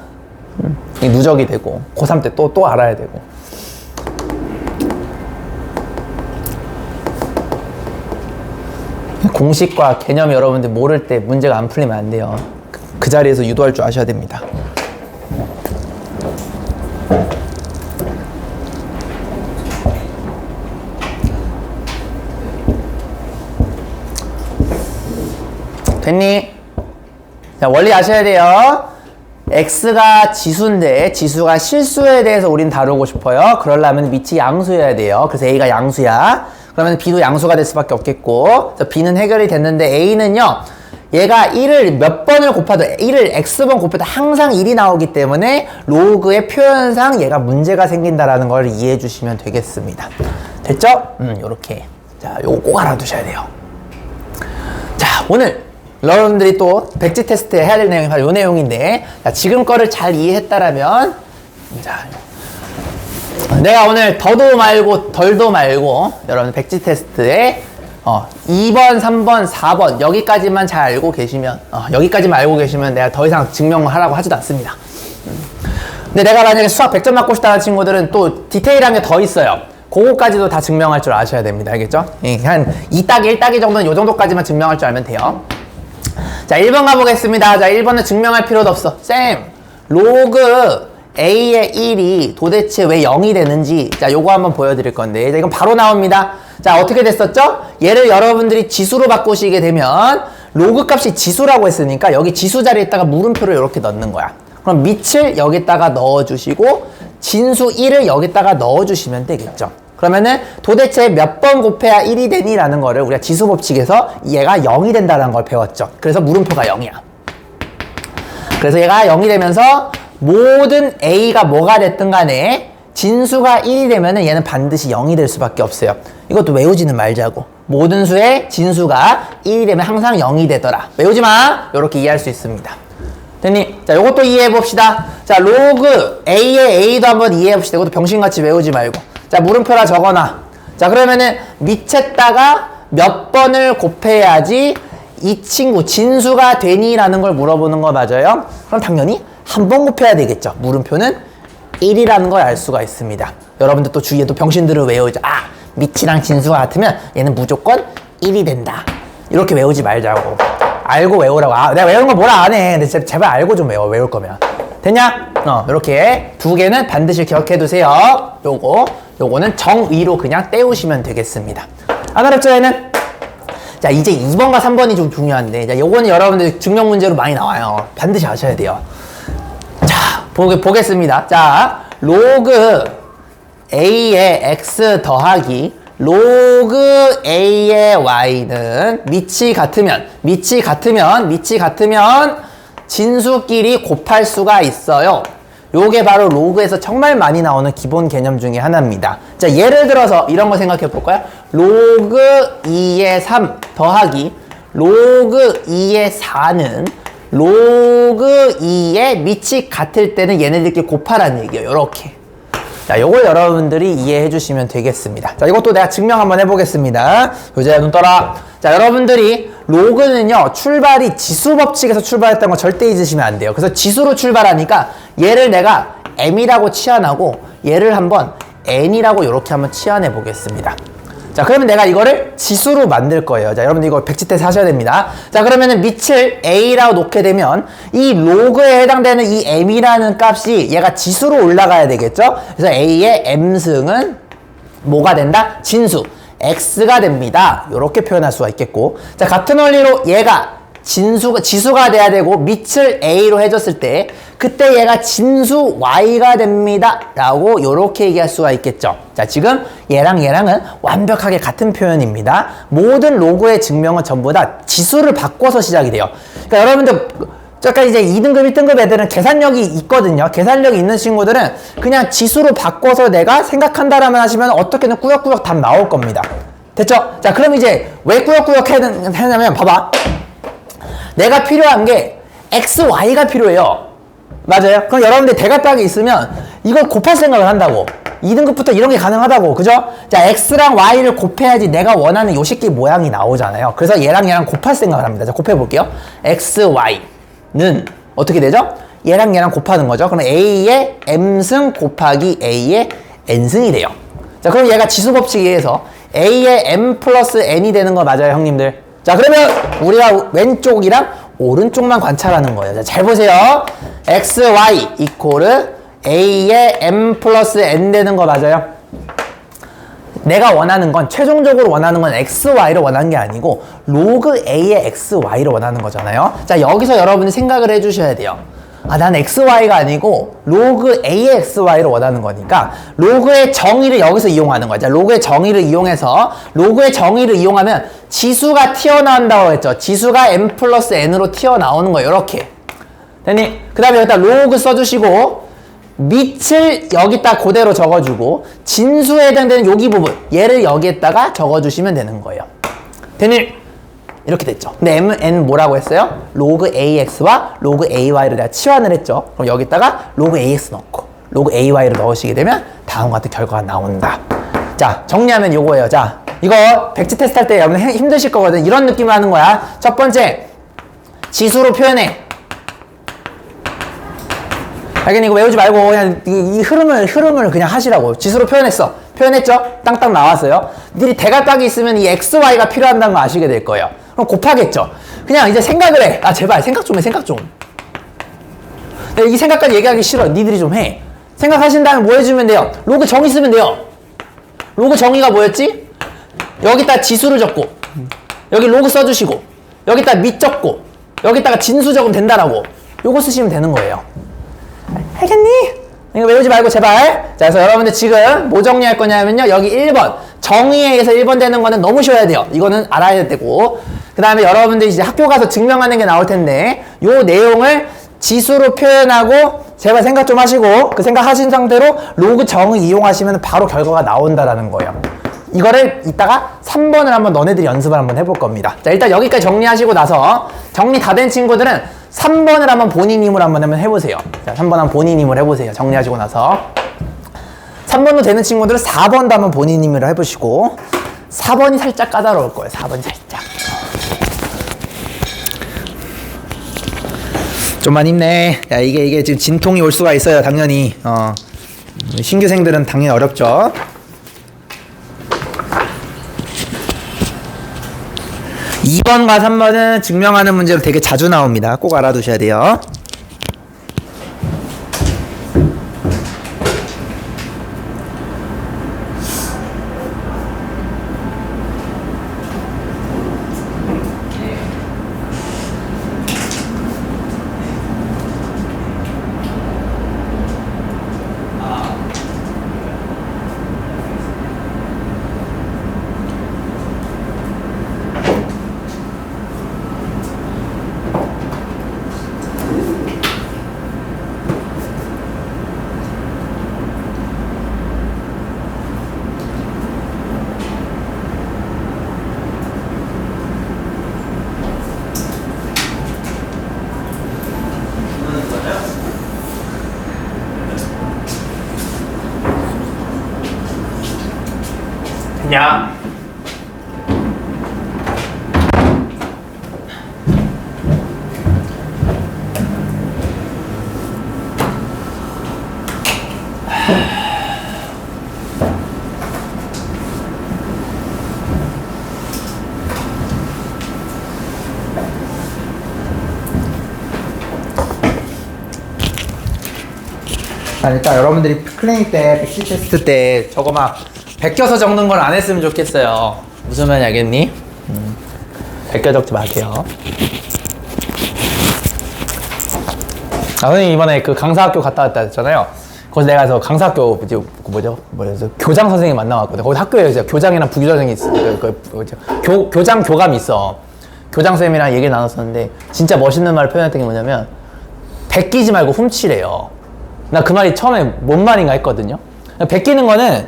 이 누적이 되고 고3 때 또 알아야 되고. 공식과 개념 여러분들 모를 때 문제가 안 풀리면 안 돼요. 그 자리에서 유도할 줄 아셔야 됩니다. 됐니? 자, 원리 아셔야 돼요. x가 지수인데 지수가 실수에 대해서 우린 다루고 싶어요. 그러려면 밑이 양수여야 돼요. 그래서 a가 양수야. 그러면 b도 양수가 될 수밖에 없겠고, 그래서 b는 해결이 됐는데 a는요 얘가 1을 몇 번을 곱해도 1을 x번 곱해도 항상 1이 나오기 때문에 로그의 표현상 얘가 문제가 생긴다라는 걸 이해해 주시면 되겠습니다. 됐죠? 요렇게. 자, 요거 꼭 알아두셔야 돼요. 자, 오늘 여러분들이 또 백지 테스트 해야 될 내용이 바로 이 내용인데, 자, 지금 거를 잘 이해했다라면, 자, 내가 오늘 더도 말고 덜도 말고 여러분 백지 테스트에 2번, 3번, 4번 여기까지만 잘 알고 계시면 여기까지만 알고 계시면 내가 더 이상 증명을 하라고 하지도 않습니다. 근데 내가 만약에 수학 100점 맞고 싶다는 친구들은 또 디테일한 게 더 있어요. 그거까지도 다 증명할 줄 아셔야 됩니다. 알겠죠? 한 2따기, 1따기 정도는 요 정도까지만 증명할 줄 알면 돼요. 자, 1번 가보겠습니다. 자, 1번은 증명할 필요도 없어. 쌤, 로그 A의 1이 도대체 왜 0이 되는지, 자, 요거 한번 보여드릴 건데, 자, 이건 바로 나옵니다. 자, 어떻게 됐었죠? 얘를 여러분들이 지수로 바꾸시게 되면, 로그 값이 지수라고 했으니까, 여기 지수 자리에다가 물음표를 이렇게 넣는 거야. 그럼 밑을 여기다가 넣어주시고, 진수 1을 여기다가 넣어주시면 되겠죠. 그러면은 도대체 몇 번 곱해야 1이 되니? 라는 거를 우리가 지수 법칙에서 얘가 0이 된다는 걸 배웠죠. 그래서 물음표가 0이야. 그래서 얘가 0이 되면서 모든 A가 뭐가 됐든 간에 진수가 1이 되면은 얘는 반드시 0이 될 수밖에 없어요. 이것도 외우지는 말자고. 모든 수의 진수가 1이 되면 항상 0이 되더라. 외우지 마! 요렇게 이해할 수 있습니다. 됐니? 자, 요것도 이해해 봅시다. 자, 로그 A의 A도 한번 이해해 봅시다. 이것도 병신같이 외우지 말고. 자, 물음표라 적어놔. 자, 그러면은 밑에다가 몇 번을 곱해야지 이 친구 진수가 되니? 라는 걸 물어보는 거 맞아요? 그럼 당연히 한 번 곱해야 되겠죠. 물음표는 1이라는 걸 알 수가 있습니다. 여러분들 또 주위에 또 병신들을 외우죠. 아, 밑이랑 진수가 같으면 얘는 무조건 1이 된다. 이렇게 외우지 말자고. 알고 외우라고. 아, 내가 외우는 거 뭐라 안 해. 근데 제발 알고 좀 외워. 외울 거면. 됐냐? 이렇게 두 개는 반드시 기억해 두세요. 요거는 정의로 그냥 떼우시면 되겠습니다. 안 어렵죠, 얘는? 자, 이제 2번과 3번이 좀 중요한데, 자, 요거는 여러분들 증명 문제로 많이 나와요. 반드시 아셔야 돼요. 자, 보겠습니다. 자, 로그 A의 X 더하기 로그 A의 Y는 밑이 같으면 진수끼리 곱할 수가 있어요. 요게 바로 로그에서 정말 많이 나오는 기본 개념 중에 하나입니다. 자, 예를 들어서 이런 거 생각해 볼까요? 로그 2의 3 더하기 로그 2의 4는 로그 2의 밑이 같을 때는 얘네들끼리 곱하라는 얘기예요. 요렇게. 자, 요걸 여러분들이 이해해 주시면 되겠습니다. 자, 이것도 내가 증명 한번 해보겠습니다. 요제야 눈 떠라. 자, 여러분들이 로그는요, 출발이 지수 법칙에서 출발했던 거 절대 잊으시면 안 돼요. 그래서 지수로 출발하니까 얘를 내가 m이라고 치환하고 얘를 한번 n이라고 이렇게 한번 치환해 보겠습니다. 자, 그러면 내가 이거를 지수로 만들 거예요. 자, 여러분들 이거 백지태에서 하셔야 됩니다. 자, 그러면은 밑을 a라고 놓게 되면 이 로그에 해당되는 이 m이라는 값이 얘가 지수로 올라가야 되겠죠? 그래서 a의 m승은 뭐가 된다? 진수 x가 됩니다. 이렇게 표현할 수가 있겠고, 자, 같은 원리로 얘가 지수가 돼야 되고 밑을 a로 해줬을 때 그때 얘가 진수 y가 됩니다 라고 이렇게 얘기할 수가 있겠죠. 자, 지금 얘랑은 완벽하게 같은 표현입니다. 모든 로그의 증명은 전부 다 지수를 바꿔서 시작이 돼요. 그러니까 여러분들 잠깐 이제 2등급 1등급 애들은 계산력이 있거든요. 계산력이 있는 친구들은 그냥 지수로 바꿔서 내가 생각한다라면 하시면 어떻게든 꾸역꾸역 답 나올 겁니다. 됐죠? 자, 그럼 이제 왜 꾸역꾸역 해냐면 봐봐, 내가 필요한 게 x, y가 필요해요. 맞아요? 그럼 여러분들 대각각이 있으면 이걸 곱할 생각을 한다고. 2등급부터 이런 게 가능하다고. 그죠? 자, x랑 y를 곱해야지 내가 원하는 요 새끼 모양이 나오잖아요. 그래서 얘랑 곱할 생각을 합니다. 자, 곱해볼게요. x, y는 어떻게 되죠? 얘랑 곱하는 거죠. 그럼 a의 m승 곱하기 a의 n승이 돼요. 자, 그럼 얘가 지수 법칙에 의해서 a의 m 플러스 n이 되는 거 맞아요, 형님들? 자, 그러면 우리가 왼쪽이랑 오른쪽만 관찰하는 거예요. 자, 잘 보세요. x, y 이코르 a의 m 플러스 n 되는 거 맞아요? 내가 원하는 건, 최종적으로 원하는 건 x, y를 원하는 게 아니고 로그 a의 x, y를 원하는 거잖아요. 자, 여기서 여러분이 생각을 해주셔야 돼요. 아, 난 x, y가 아니고 로그 a의 x, y를 원하는 거니까 로그의 정의를 여기서 이용하는 거죠. 로그의 정의를 이용하면 지수가 튀어나온다고 했죠. 지수가 m 플러스 n으로 튀어나오는 거예요. 이렇게. 됐니? 그 다음에 여기다 로그 써주시고 밑을 여기다 그대로 적어주고 진수에 해당되는 여기 부분, 얘를 여기에다가 적어주시면 되는 거예요. 됐니? 이렇게 됐죠. 근데 mn 뭐라고 했어요? 로그 ax와 로그 ay를 내가 치환을 했죠. 그럼 여기다가 로그 ax 넣고 로그 ay를 넣으시게 되면 다음과 같은 결과가 나온다. 자, 정리하면 요거예요. 자, 이거 백지 테스트 할 때 여러분 힘드실 거거든. 이런 느낌으로 하는 거야. 첫 번째, 지수로 표현해. 알겠니? 이거 외우지 말고 그냥 이 흐름을 그냥 하시라고. 지수로 표현했어. 표현했죠? 땅땅 나왔어요. 니들이 대각각이 있으면 이 x, y가 필요한다는 거 아시게 될 거예요. 그럼 곱하겠죠. 그냥 이제 생각을 해. 아 제발 생각 좀 해. 생각 좀. 내가 이 생각까지 얘기하기 싫어. 니들이 좀 해. 생각하신 다음에 뭐 해주면 돼요? 로그 정의 쓰면 돼요. 로그 정의가 뭐였지? 여기다 지수를 적고 여기 로그 써주시고 여기다 밑 적고 여기다가 진수 적으면 된다라고. 요거 쓰시면 되는 거예요. 알겠니? 이거 외우지 말고 제발. 자, 그래서 여러분들 지금 뭐 정리할 거냐면요. 여기 1번. 정의에 의해서 1번 되는 거는 너무 쉬워야 돼요. 이거는 알아야 되고. 그 다음에 여러분들이 이제 학교 가서 증명하는 게 나올 텐데, 요 내용을 지수로 표현하고, 제발 생각 좀 하시고, 그 생각 하신 상태로 로그 정의 이용하시면 바로 결과가 나온다라는 거예요. 이거를 이따가 3번을 한번 너네들이 연습을 한번 해볼 겁니다. 자, 일단 여기까지 정리하시고 나서, 정리 다 된 친구들은 3번을 한번 본인 힘으로 한번 해보세요. 자, 3번 한번 본인 힘으로 해보세요. 정리하시고 나서. 3번도 되는 친구들은 4번도 한번 본인 힘으로 해보시고. 4번이 살짝 까다로울 거예요. 4번이 살짝. 좀만 힘내. 야, 이게 지금 진통이 올 수가 있어요. 당연히. 신규생들은 당연히 어렵죠. 2번과 3번은 증명하는 문제로 되게 자주 나옵니다. 꼭 알아두셔야 돼요. 야. 일단 여러분들이 클리닉 때, 백지 테스트 때 저거 막 베껴서 적는 걸 안 했으면 좋겠어요. 무슨 말인지 알겠니? 베껴 적지 마세요. 선생님 이번에 그 강사학교 갔다 왔다 했잖아요. 거기서 내가 서 강사학교 뭐죠? 교장 선생님 만나왔거든. 거기 학교에 이제 교장이랑 부교장이 있어. 교장 교감이 있어. 교장 선생님이랑 얘기 나눴었는데 진짜 멋있는 말을 표현했던 게 뭐냐면 베끼지 말고 훔치래요. 나 그 말이 처음에 뭔 말인가 했거든요. 베끼는 거는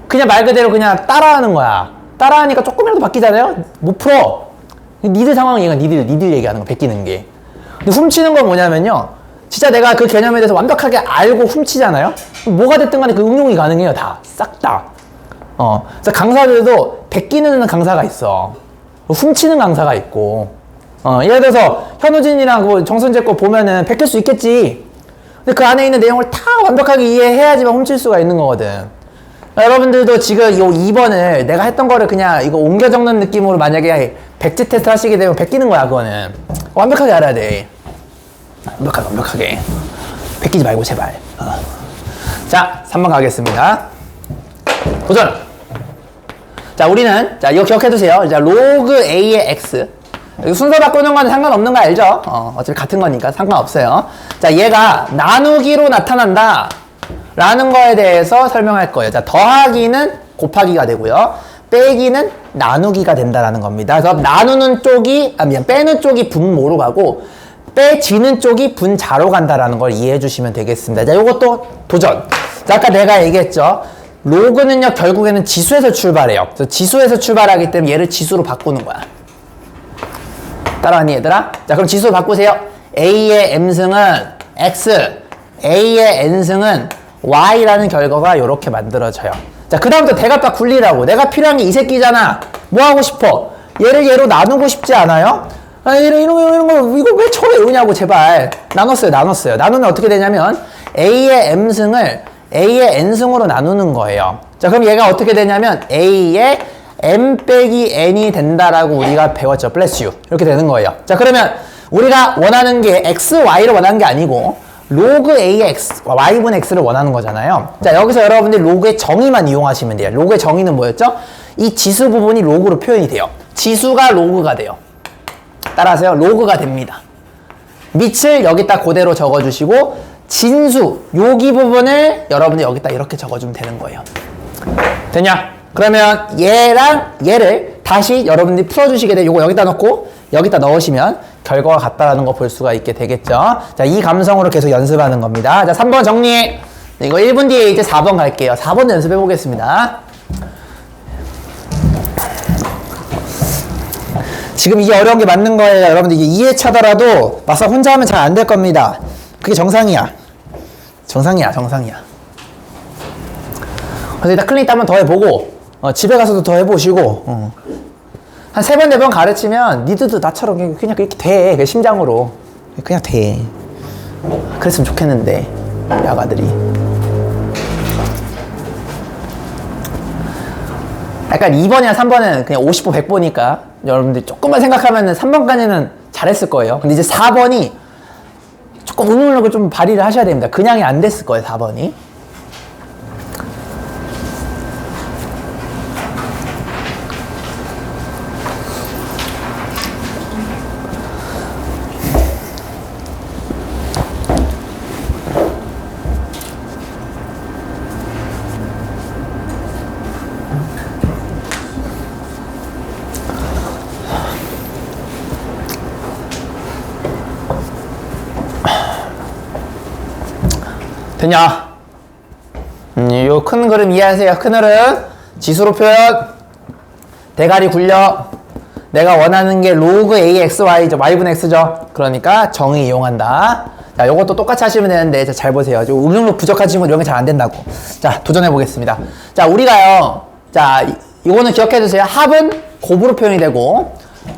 그냥 말 그대로 그냥 따라하는 거야. 따라하니까 조금이라도 바뀌잖아요? 못 풀어. 니들 상황 얘기가 니들 얘기하는 거, 베끼는 게. 근데 훔치는 건 뭐냐면요. 진짜 내가 그 개념에 대해서 완벽하게 알고 훔치잖아요? 뭐가 됐든 간에 그 응용이 가능해요, 다. 싹 다. 그래서 강사들도 베끼는 강사가 있어. 훔치는 강사가 있고. 예를 들어서 현우진이랑 그 정선재 거 보면은 베낄 수 있겠지. 근데 그 안에 있는 내용을 다 완벽하게 이해해야지만 훔칠 수가 있는 거거든. 여러분들도 지금 이 2번을 내가 했던 거를 그냥 이거 옮겨 적는 느낌으로 만약에 백지 테스트 하시게 되면 베끼는 거야, 그거는. 완벽하게 알아야 돼. 완벽하게. 베끼지 말고, 제발. 자, 3번 가겠습니다. 도전! 자, 우리는, 자, 이거 기억해두세요. 자, 로그 A의 X. 순서 바꾸는 건 상관없는 거 알죠? 어차피 같은 거니까 상관없어요. 자, 얘가 나누기로 나타난다. 라는 거에 대해서 설명할 거예요. 자, 더하기는 곱하기가 되고요. 빼기는 나누기가 된다라는 겁니다. 그래서 나누는 쪽이, 빼는 쪽이 분모로 가고, 빼지는 쪽이 분자로 간다라는 걸 이해해 주시면 되겠습니다. 자, 요것도 도전. 자, 아까 내가 얘기했죠. 로그는요, 결국에는 지수에서 출발해요. 그래서 지수에서 출발하기 때문에 얘를 지수로 바꾸는 거야. 따라하니, 얘들아? 자, 그럼 지수로 바꾸세요. A의 M승은 X, A의 N승은 Y라는 결과가 이렇게 만들어져요. 자, 그 다음부터 대각각 굴리라고. 내가 필요한 게 이 새끼잖아. 뭐 하고 싶어? 얘를 얘로 나누고 싶지 않아요? 아, 이런 거, 이거 왜 처음에 외우냐고, 제발. 나눴어요. 나누면 어떻게 되냐면, A의 M승을 A의 N승으로 나누는 거예요. 자, 그럼 얘가 어떻게 되냐면, A의 M 빼기 N이 된다라고 우리가 배웠죠. bless you. 이렇게 되는 거예요. 자, 그러면 우리가 원하는 게 X, Y를 원하는 게 아니고, 로그 A의 X, Y분의 X를 원하는 거잖아요. 자, 여기서 여러분들이 로그의 정의만 이용하시면 돼요. 로그의 정의는 뭐였죠? 이 지수 부분이 로그로 표현이 돼요. 지수가 로그가 돼요. 따라하세요. 로그가 됩니다. 밑을 여기다 그대로 적어주시고 진수, 여기 부분을 여러분이 여기다 이렇게 적어주면 되는 거예요. 됐냐? 그러면 얘랑 얘를 다시 여러분들이 풀어주시게 돼요. 요거 여기다 넣고 여기다 넣으시면 결과가 같다라는 거 볼 수가 있게 되겠죠. 자, 이 감성으로 계속 연습하는 겁니다. 자, 3번 정리. 이거 1분 뒤에 이제 4번 갈게요. 4번 연습해 보겠습니다. 지금 이게 어려운 게 맞는 거예요. 여러분들 이게 2회 차더라도 막상 혼자 하면 잘 안 될 겁니다. 그게 정상이야. 정상이야. 그래서 일단 클리닉 한번 더 해보고 집에 가서도 더 해보시고 한 3번, 4번 가르치면 니들도 나처럼 그냥 그렇게 돼. 그 심장으로 그냥 돼. 그랬으면 좋겠는데 우리 아가들이. 약간 2번이나 3번은 그냥 50보 100보니까 여러분들이 조금만 생각하면 3번까지는 잘했을 거예요. 근데 이제 4번이 조금 운동력을 좀 발휘를 하셔야 됩니다. 그냥이 안 됐을 거예요, 4번이. 됐냐? 요 큰 그림 이해하세요? 큰 흐름 지수로 표현 대가리 굴려 내가 원하는 게 로그 AXY죠. Y분의 X죠. 그러니까 정의 이용한다. 자, 요것도 똑같이 하시면 되는데 자, 잘 보세요. 응용력 부족한 친구 이런 게 잘 안 된다고. 자, 도전해 보겠습니다. 자, 우리가요. 자, 이거는 기억해 두세요. 합은 곱으로 표현이 되고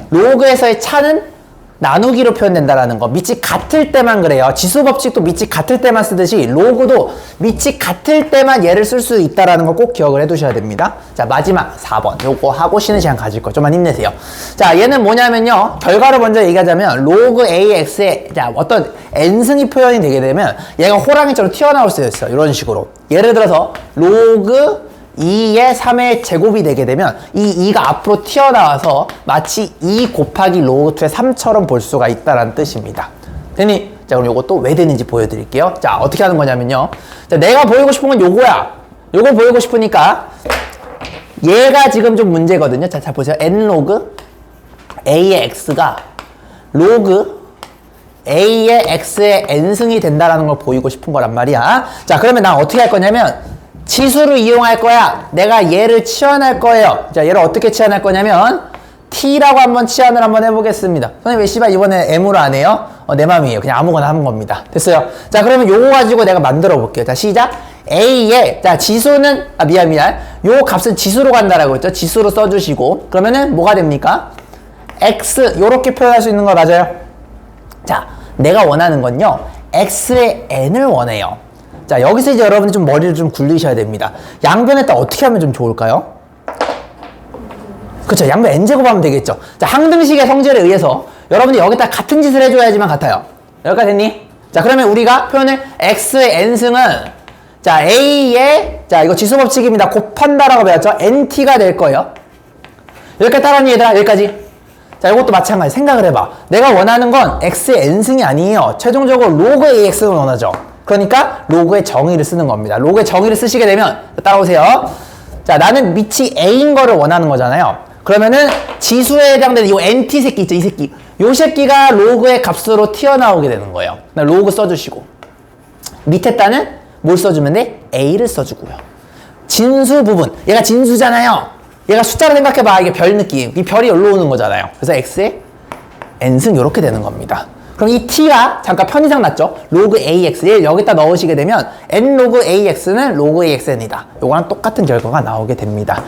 로그에서의 차는 나누기로 표현된다라는 거. 밑이 같을 때만 그래요. 지수 법칙도 밑이 같을 때만 쓰듯이 로그도 밑이 같을 때만 얘를 쓸 수 있다라는 거 꼭 기억을 해두셔야 됩니다. 자, 마지막 4번. 요거 하고 쉬는 시간 가질 거. 좀만 힘내세요. 자, 얘는 뭐냐면요. 결과를 먼저 얘기하자면 로그 AX의 자, 어떤 n승이 표현이 되게 되면 얘가 호랑이처럼 튀어나올 수 있어요. 이런 식으로. 예를 들어서 로그 2의 3의 제곱이 되게 되면 이 2가 앞으로 튀어나와서 마치 2 곱하기 로그 2의 3처럼 볼 수가 있다는 뜻입니다. 됐니? 자, 그럼 요거 또 왜 되는지 보여드릴게요. 자, 어떻게 하는 거냐면요. 자, 내가 보이고 싶은 건 요거야. 요거 보이고 싶으니까 얘가 지금 좀 문제거든요. 자, 자 보세요. n 로그 a의 x가 로그 a의 x의 n승이 된다라는 걸 보이고 싶은 거란 말이야. 자, 그러면 난 어떻게 할 거냐면 치수를 이용할 거야. 내가 얘를 치환할 거예요. 자, 얘를 어떻게 치환할 거냐면 t라고 한번 치환을 한번 해보겠습니다. 선생님 왜 씨발 이번에 m으로 안 해요? 내 맘이에요. 그냥 아무거나 하는 겁니다. 됐어요. 자, 그러면 요거 가지고 내가 만들어 볼게요. 자, 시작. a의 자, 지수는 미안 요 값은 지수로 간다라고 했죠. 지수로 써주시고 그러면은 뭐가 됩니까? x 요렇게 표현할 수 있는 거 맞아요? 자, 내가 원하는 건요 x의 n을 원해요. 자, 여기서 이제 여러분이 좀 머리를 좀 굴리셔야 됩니다. 양변에다 어떻게 하면 좀 좋을까요? 그쵸, 양변 n제곱하면 되겠죠. 자, 항등식의 성질에 의해서 여러분이 여기다 같은 짓을 해줘야지만 같아요. 여기까지 됐니? 자, 그러면 우리가 표현을 x의 n승은 자, a의 자, 이거 지수 법칙입니다. 곱한다라고 배웠죠? nt가 될 거예요. 여기까지 따라하니 얘들아? 여기까지. 자, 이것도 마찬가지. 생각을 해봐. 내가 원하는 건 x의 n승이 아니에요. 최종적으로 로그 ax를 원하죠. 그러니까 로그의 정의를 쓰는 겁니다. 로그의 정의를 쓰시게 되면 따라오세요. 자, 나는 밑이 a인 거를 원하는 거잖아요. 그러면은 지수에 해당되는 이 nt 새끼 있죠, 이 새끼. 요 새끼가 로그의 값으로 튀어나오게 되는 거예요. 로그 써주시고 밑에 따는 뭘 써주면 돼? a를 써주고요. 진수 부분, 얘가 진수잖아요. 얘가 숫자로 생각해봐. 이게 별 느낌. 이 별이 여기로 오는 거잖아요. 그래서 x의 n승 이렇게 되는 겁니다. 그럼 이 t가 잠깐 편의상 났죠? 로그 ax를 여기다 넣으시게 되면 n 로그 ax는 로그 axn이다. 요거랑 똑같은 결과가 나오게 됩니다.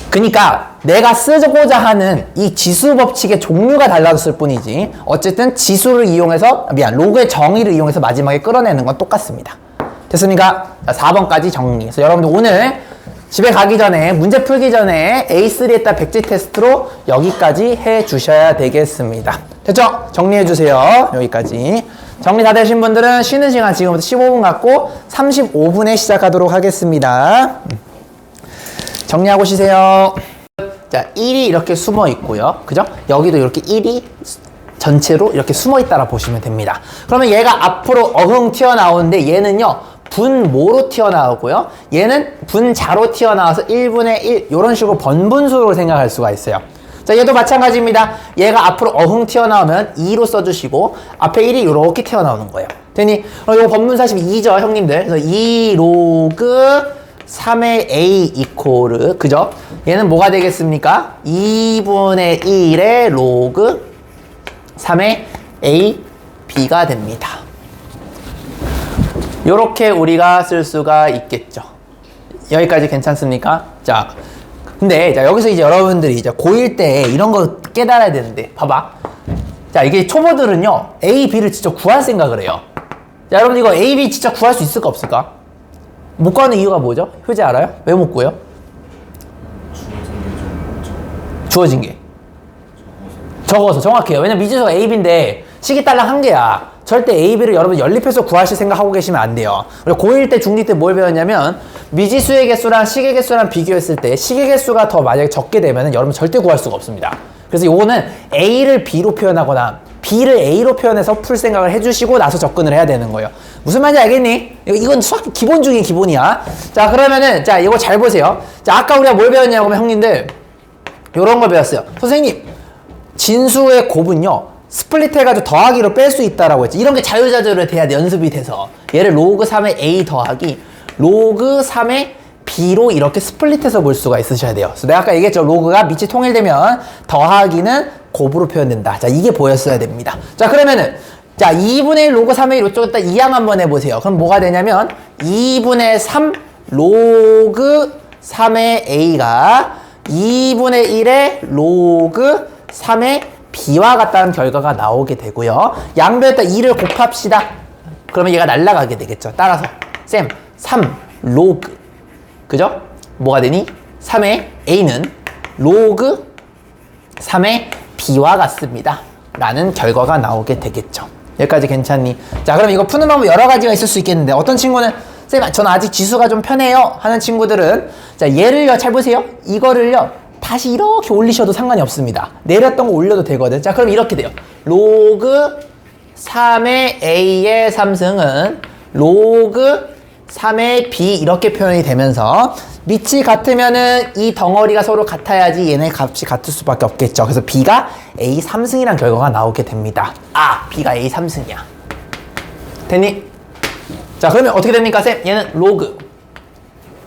그러니까 내가 쓰고자 하는 이 지수 법칙의 종류가 달라졌을 뿐이지 어쨌든 지수를 이용해서 로그의 정의를 이용해서 마지막에 끌어내는 건 똑같습니다. 됐습니까? 자, 4번까지 정리. 그래서 여러분들 오늘 집에 가기 전에 문제 풀기 전에 A3에 따른 백지 테스트로 여기까지 해 주셔야 되겠습니다. 됐죠? 정리해 주세요. 여기까지. 정리 다 되신 분들은 쉬는 시간 지금부터 15분 갖고 35분에 시작하도록 하겠습니다. 정리하고 쉬세요. 자, 1이 이렇게 숨어 있고요. 그죠? 여기도 이렇게 1이 전체로 이렇게 숨어 있다라 보시면 됩니다. 그러면 얘가 앞으로 어흥 튀어나오는데 얘는요, 분모로 튀어나오고요. 얘는 분자로 튀어나와서 1분의 1, 이런 식으로 번분수로 생각할 수가 있어요. 자, 얘도 마찬가지입니다. 얘가 앞으로 어흥 튀어나오면 2로 써주시고, 앞에 1이 이렇게 튀어나오는 거예요. 되니? 이거 번분사심 2죠, 형님들. 그래서 2 로그 3의 a 이코르, 그죠? 얘는 뭐가 되겠습니까? 2분의 1의 로그 3의 a b가 됩니다. 요렇게 우리가 쓸 수가 있겠죠. 여기까지 괜찮습니까? 자, 근데 자, 여기서 이제 여러분들이 이제 고1 때 이런 거 깨달아야 되는데, 봐봐. 자, 이게 초보들은요, a, b를 직접 구할 생각을 해요. 자, 여러분 이거 a, b 진짜 구할 수 있을까 없을까? 못 구하는 이유가 뭐죠? 효재 알아요? 왜 못 구해요? 주어진 게 적어서 정확해요. 왜냐면 미지수가 A, B인데 식이 딸랑 한 개야. 절대 A, B를 여러분 연립해서 구하실 생각하고 계시면 안 돼요. 그리고 고1 때, 중2 때 뭘 배웠냐면 미지수의 개수랑 식의 개수랑 비교했을 때 식의 개수가 더 만약에 적게 되면 여러분 절대 구할 수가 없습니다. 그래서 요거는 A를 B로 표현하거나 B를 A로 표현해서 풀 생각을 해주시고 나서 접근을 해야 되는 거예요. 무슨 말인지 알겠니? 이건 수학 기본 중에 기본이야. 자, 그러면은 자, 이거 잘 보세요. 자, 아까 우리가 뭘 배웠냐고 하면 형님들 요런 걸 배웠어요. 선생님, 진수의 곱은요 스플릿 해가지고 더하기로 뺄 수 있다라고 했지. 이런 게 자유자재로 돼야 돼, 연습이 돼서. 얘를 로그 3의 a 더하기 로그 3의 b로 이렇게 스플릿해서 볼 수가 있으셔야 돼요. 그래서 내가 아까 얘기했죠. 로그가 밑이 통일되면 더하기는 곱으로 표현된다. 자, 이게 보였어야 됩니다. 자, 그러면은 자, 2분의 1 로그 3의 1 이쪽에다 이항 한번 해보세요. 그럼 뭐가 되냐면 2분의 3 로그 3의 a가 2분의 1의 로그 3의 b와 같다는 결과가 나오게 되고요. 양변에다 2를 곱합시다. 그러면 얘가 날아가게 되겠죠. 따라서 쌤, 3 로그, 그죠? 뭐가 되니? 3의 a는 로그 3의 b와 같습니다. 라는 결과가 나오게 되겠죠. 여기까지 괜찮니? 자, 그럼 이거 푸는 방법 여러 가지가 있을 수 있겠는데 어떤 친구는 쌤, 저는 아직 지수가 좀 편해요 하는 친구들은 자, 얘를요, 잘 보세요. 이거를요 다시 이렇게 올리셔도 상관이 없습니다. 내렸던 거 올려도 되거든. 자, 그럼 이렇게 돼요. 로그 3의 a의 3승은 로그 3의 b 이렇게 표현이 되면서 밑이 같으면은 이 덩어리가 서로 같아야지 얘네 값이 같을 수밖에 없겠죠. 그래서 b가 a 3승이란 결과가 나오게 됩니다. 아, b가 a 3승이야. 됐니? 자, 그러면 어떻게 됩니까, 쌤? 얘는 로그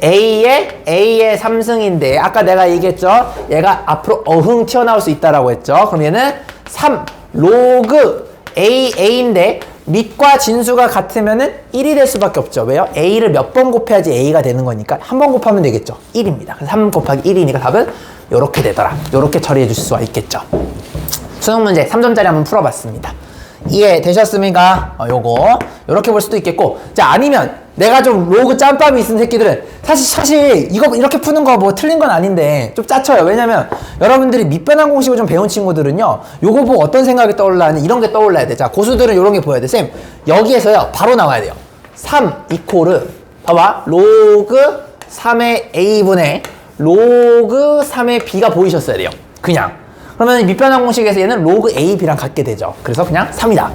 a의 3승인데 아까 내가 얘기했죠? 얘가 앞으로 어흥 튀어나올 수 있다라고 했죠? 그럼 얘는 3 로그 a인데 밑과 진수가 같으면은 1이 될 수밖에 없죠. 왜요? a를 몇 번 곱해야지 a가 되는 거니까 한 번 곱하면 되겠죠. 1입니다. 그래서 3 곱하기 1이니까 답은 이렇게 되더라. 이렇게 처리해 주실 수가 있겠죠. 수능 문제 3점짜리 한번 풀어봤습니다. 이해되셨습니까? 요거 이렇게 볼 수도 있겠고, 자, 아니면 내가 좀 로그 짬밥이 있는 새끼들은 사실 이거 이렇게 푸는 거 뭐 틀린 건 아닌데 좀 짜쳐요. 왜냐면 여러분들이 밑변환 공식을 좀 배운 친구들은요 요거 보고 어떤 생각이 떠올라하는 이런 게 떠올라야 돼. 자, 고수들은 이런 게 보여야 돼. 쌤, 여기에서요 바로 나와야 돼요. 3 이코르 봐봐, 로그 3의 a분의 로그 3의 b가 보이셨어야 돼요. 그냥 그러면 밑변환 공식에서 얘는 로그 a, b랑 같게 되죠. 그래서 그냥 3이다.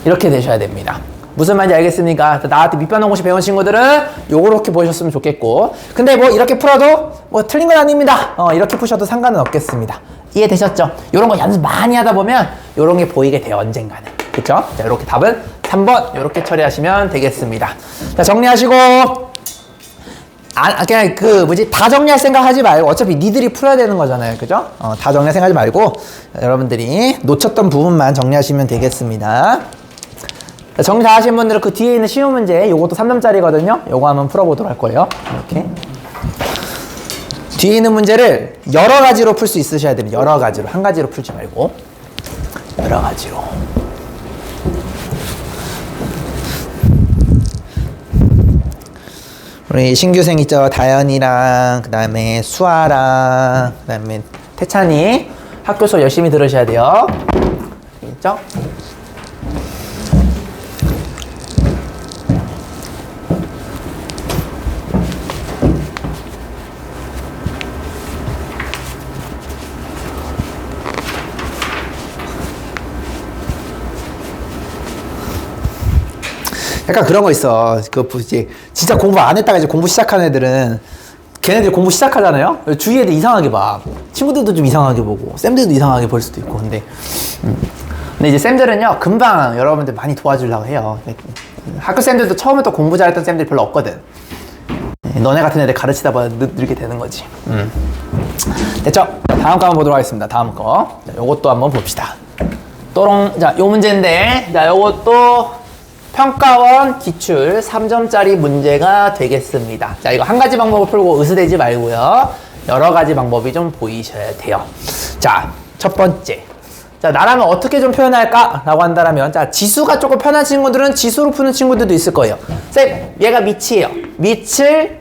이렇게 되셔야 됩니다. 무슨 말인지 알겠습니까? 나한테 밑변환 공식 배운 친구들은 요렇게 보셨으면 좋겠고, 근데 뭐 이렇게 풀어도 뭐 틀린 건 아닙니다. 이렇게 푸셔도 상관은 없겠습니다. 이해되셨죠? 요런 거 연습 많이 하다 보면 요런 게 보이게 돼요, 언젠가는. 그쵸? 자, 요렇게 답은 3번 요렇게 처리하시면 되겠습니다. 자, 정리하시고 그냥 다 정리할 생각 하지 말고, 어차피 니들이 풀어야 되는 거잖아요. 그죠? 다 정리할 생각 하지 말고, 여러분들이 놓쳤던 부분만 정리하시면 되겠습니다. 정리 다 하신 분들은 그 뒤에 있는 쉬운 문제, 요것도 3점짜리거든요. 요거 한번 풀어보도록 할 거예요. 이렇게. 뒤에 있는 문제를 여러 가지로 풀 수 있으셔야 돼요. 여러 가지로. 한 가지로 풀지 말고. 여러 가지로. 우리 신규생 있죠? 다현이랑, 그 다음에 수아랑, 그 다음에 태찬이 학교 수업 열심히 들으셔야 돼요. 있죠? 약간 그런 거 있어. 이제 진짜 공부 안 했다가 이제 공부 시작한 애들은 걔네들 공부 시작하잖아요. 주위 애들 이상하게 봐. 친구들도 좀 이상하게 보고 쌤들도 이상하게 볼 수도 있고. 근데 이제 쌤들은요 금방 여러분들 많이 도와주려고 해요. 학교 쌤들도 처음부터 공부 잘했던 쌤들이 별로 없거든. 너네 같은 애들 가르치다 보면 늘게 되는 거지. 됐죠? 자, 다음 거 한번 보도록 하겠습니다. 다음 거. 자, 요것도 한번 봅시다. 또롱. 자, 요 문제인데, 자, 요것도 평가원 기출 3점짜리 문제가 되겠습니다. 자, 이거 한 가지 방법을 풀고 으스대지 말고요. 여러 가지 방법이 좀 보이셔야 돼요. 자, 첫 번째. 자, 나라면 어떻게 좀 표현할까? 라고 한다면, 자, 지수가 조금 편한 친구들은 지수로 푸는 친구들도 있을 거예요. 쌤, 얘가 밑이에요. 밑을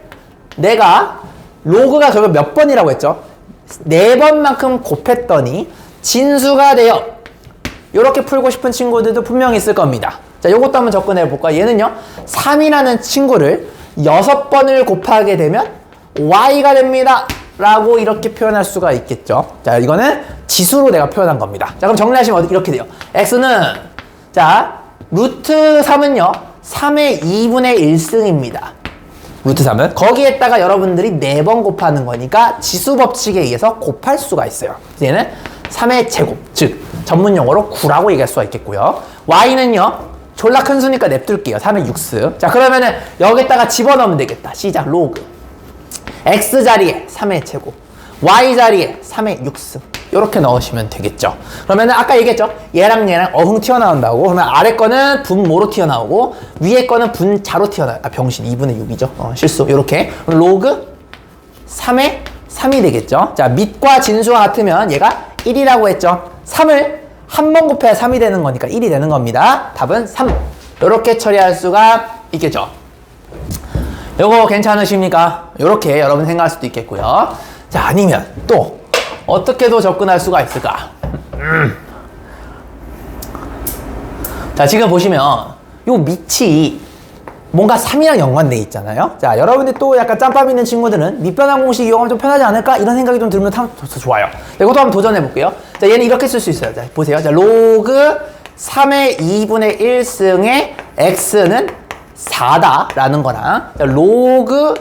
내가 로그가 결국 몇 번이라고 했죠? 4번만큼 곱했더니 진수가 돼요. 이렇게 풀고 싶은 친구들도 분명히 있을 겁니다. 자, 요것도 한번 접근해 볼까? 얘는요, 3이라는 친구를 6번을 곱하게 되면 y가 됩니다. 라고 이렇게 표현할 수가 있겠죠. 자, 이거는 지수로 내가 표현한 겁니다. 자, 그럼 정리하시면 이렇게 돼요. x는, 자, 루트 3은요, 3의 2분의 1승입니다. 루트 3은. 거기에다가 여러분들이 4번 곱하는 거니까 지수 법칙에 의해서 곱할 수가 있어요. 얘는 3의 제곱, 즉, 전문 용어로 9라고 얘기할 수가 있겠고요. y는요, 졸라 큰 수니까 냅둘게요. 3의 6승. 자, 그러면은 여기다가 집어넣으면 되겠다. 시작, 로그. x 자리에 3의 제곱, y 자리에 3의 6승. 이렇게 넣으시면 되겠죠. 그러면은 아까 얘기했죠. 얘랑 얘랑 어흥 튀어나온다고. 그러면 아래 거는 분모로 튀어나오고 위에 거는 분자로 튀어나와요. 아, 병신 2분의 6이죠. 실수. 이렇게. 로그 3의 3이 되겠죠. 자, 밑과 진수와 같으면 얘가 1이라고 했죠. 3을 한 번 곱해야 3이 되는 거니까 1이 되는 겁니다. 답은 3. 이렇게 처리할 수가 있겠죠. 요거 괜찮으십니까? 요렇게 여러분 생각할 수도 있겠고요. 자, 아니면 또 어떻게도 접근할 수가 있을까? 자, 지금 보시면 요 밑이 뭔가 3이랑 연관돼 있잖아요. 자, 여러분들 또 약간 짬밥 있는 친구들은 밑변환 공식 이용하면 좀 편하지 않을까? 이런 생각이 좀 들면 더 좋아요. 자, 이것도 한번 도전해 볼게요. 자, 얘는 이렇게 쓸 수 있어요. 자, 보세요. 자, 로그 3의 2분의 1승의 x는 4다 라는 거랑, 자, 로그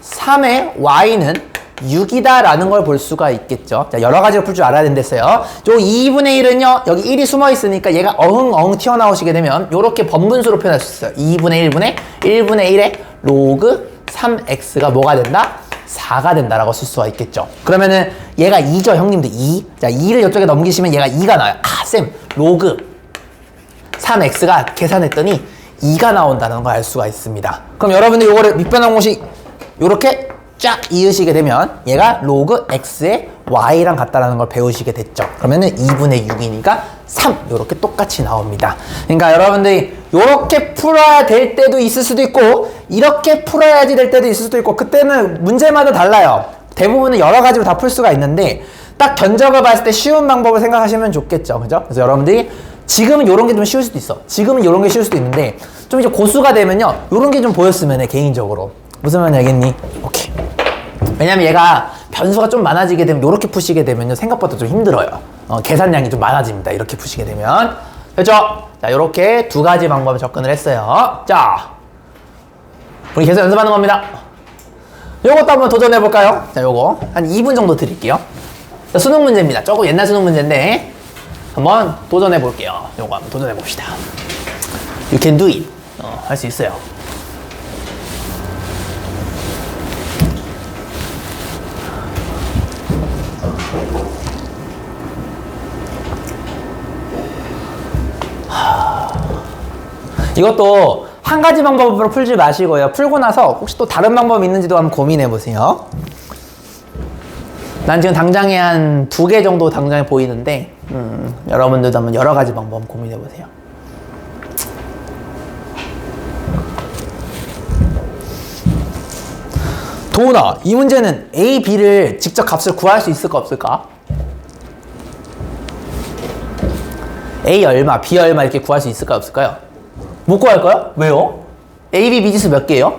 3의 y는 6이다 라는 걸 볼 수가 있겠죠. 자, 여러 가지로 풀 줄 알아야 된댔어요. 요 2분의 1은요, 여기 1이 숨어 있으니까 얘가 어흥 튀어나오시게 되면 요렇게 번분수로 표현할 수 있어요. 2분의 1분의 1분의 1의 로그 3x가 뭐가 된다? 4가 된다라고 쓸 수가 있겠죠. 그러면은 얘가 2죠, 형님들. 2. 자, 2를 이쪽에 넘기시면 얘가 2가 나와요. 아, 쌤, 로그 3x가 계산했더니 2가 나온다는 걸 알 수가 있습니다. 그럼 여러분들 요거를 밑변환 공식 요렇게 쫙 이으시게 되면 얘가 로그 x의 y랑 같다라는 걸 배우시게 됐죠. 그러면은 2분의 6이니까 3 요렇게 똑같이 나옵니다. 그러니까 여러분들이 요렇게 풀어야 될 때도 있을 수도 있고 이렇게 풀어야지 될 때도 있을 수도 있고 그때는 문제마다 달라요. 대부분은 여러 가지로 다 풀 수가 있는데 딱 견적을 봤을 때 쉬운 방법을 생각하시면 좋겠죠. 그죠? 그래서 여러분들이 지금은 요런 게 좀 쉬울 수도 있어. 지금은 요런 게 쉬울 수도 있는데 좀 이제 고수가 되면요 요런 게 좀 보였으면 해. 개인적으로 무슨 말인지 알겠니? 오케이. 왜냐면 얘가 변수가 좀 많아지게 되면 요렇게 푸시게 되면요 생각보다 좀 힘들어요. 계산량이 좀 많아집니다. 이렇게 푸시게 되면. 그렇죠? 자, 요렇게 두 가지 방법을 접근을 했어요. 자, 우리 계속 연습하는 겁니다. 요것도 한번 도전해 볼까요? 자, 요거 한 2분 정도 드릴게요. 자, 수능 문제입니다. 조금 옛날 수능 문제인데 한번 도전해 볼게요. 요거 한번 도전해 봅시다. You can do it. 할 수 있어요. 이것도 한 가지 방법으로 풀지 마시고요. 풀고 나서 혹시 또 다른 방법이 있는지도 한번 고민해 보세요. 난 지금 당장에 한 2개 정도 당장에 보이는데 여러분들도 한번 여러 가지 방법 고민해 보세요. 도훈아, 이 문제는 A, B를 직접 값을 구할 수 있을까 없을까? A 얼마, B 얼마 이렇게 구할 수 있을까 없을까요? 못 구할까요? 왜요? A, B 미지수 몇 개예요?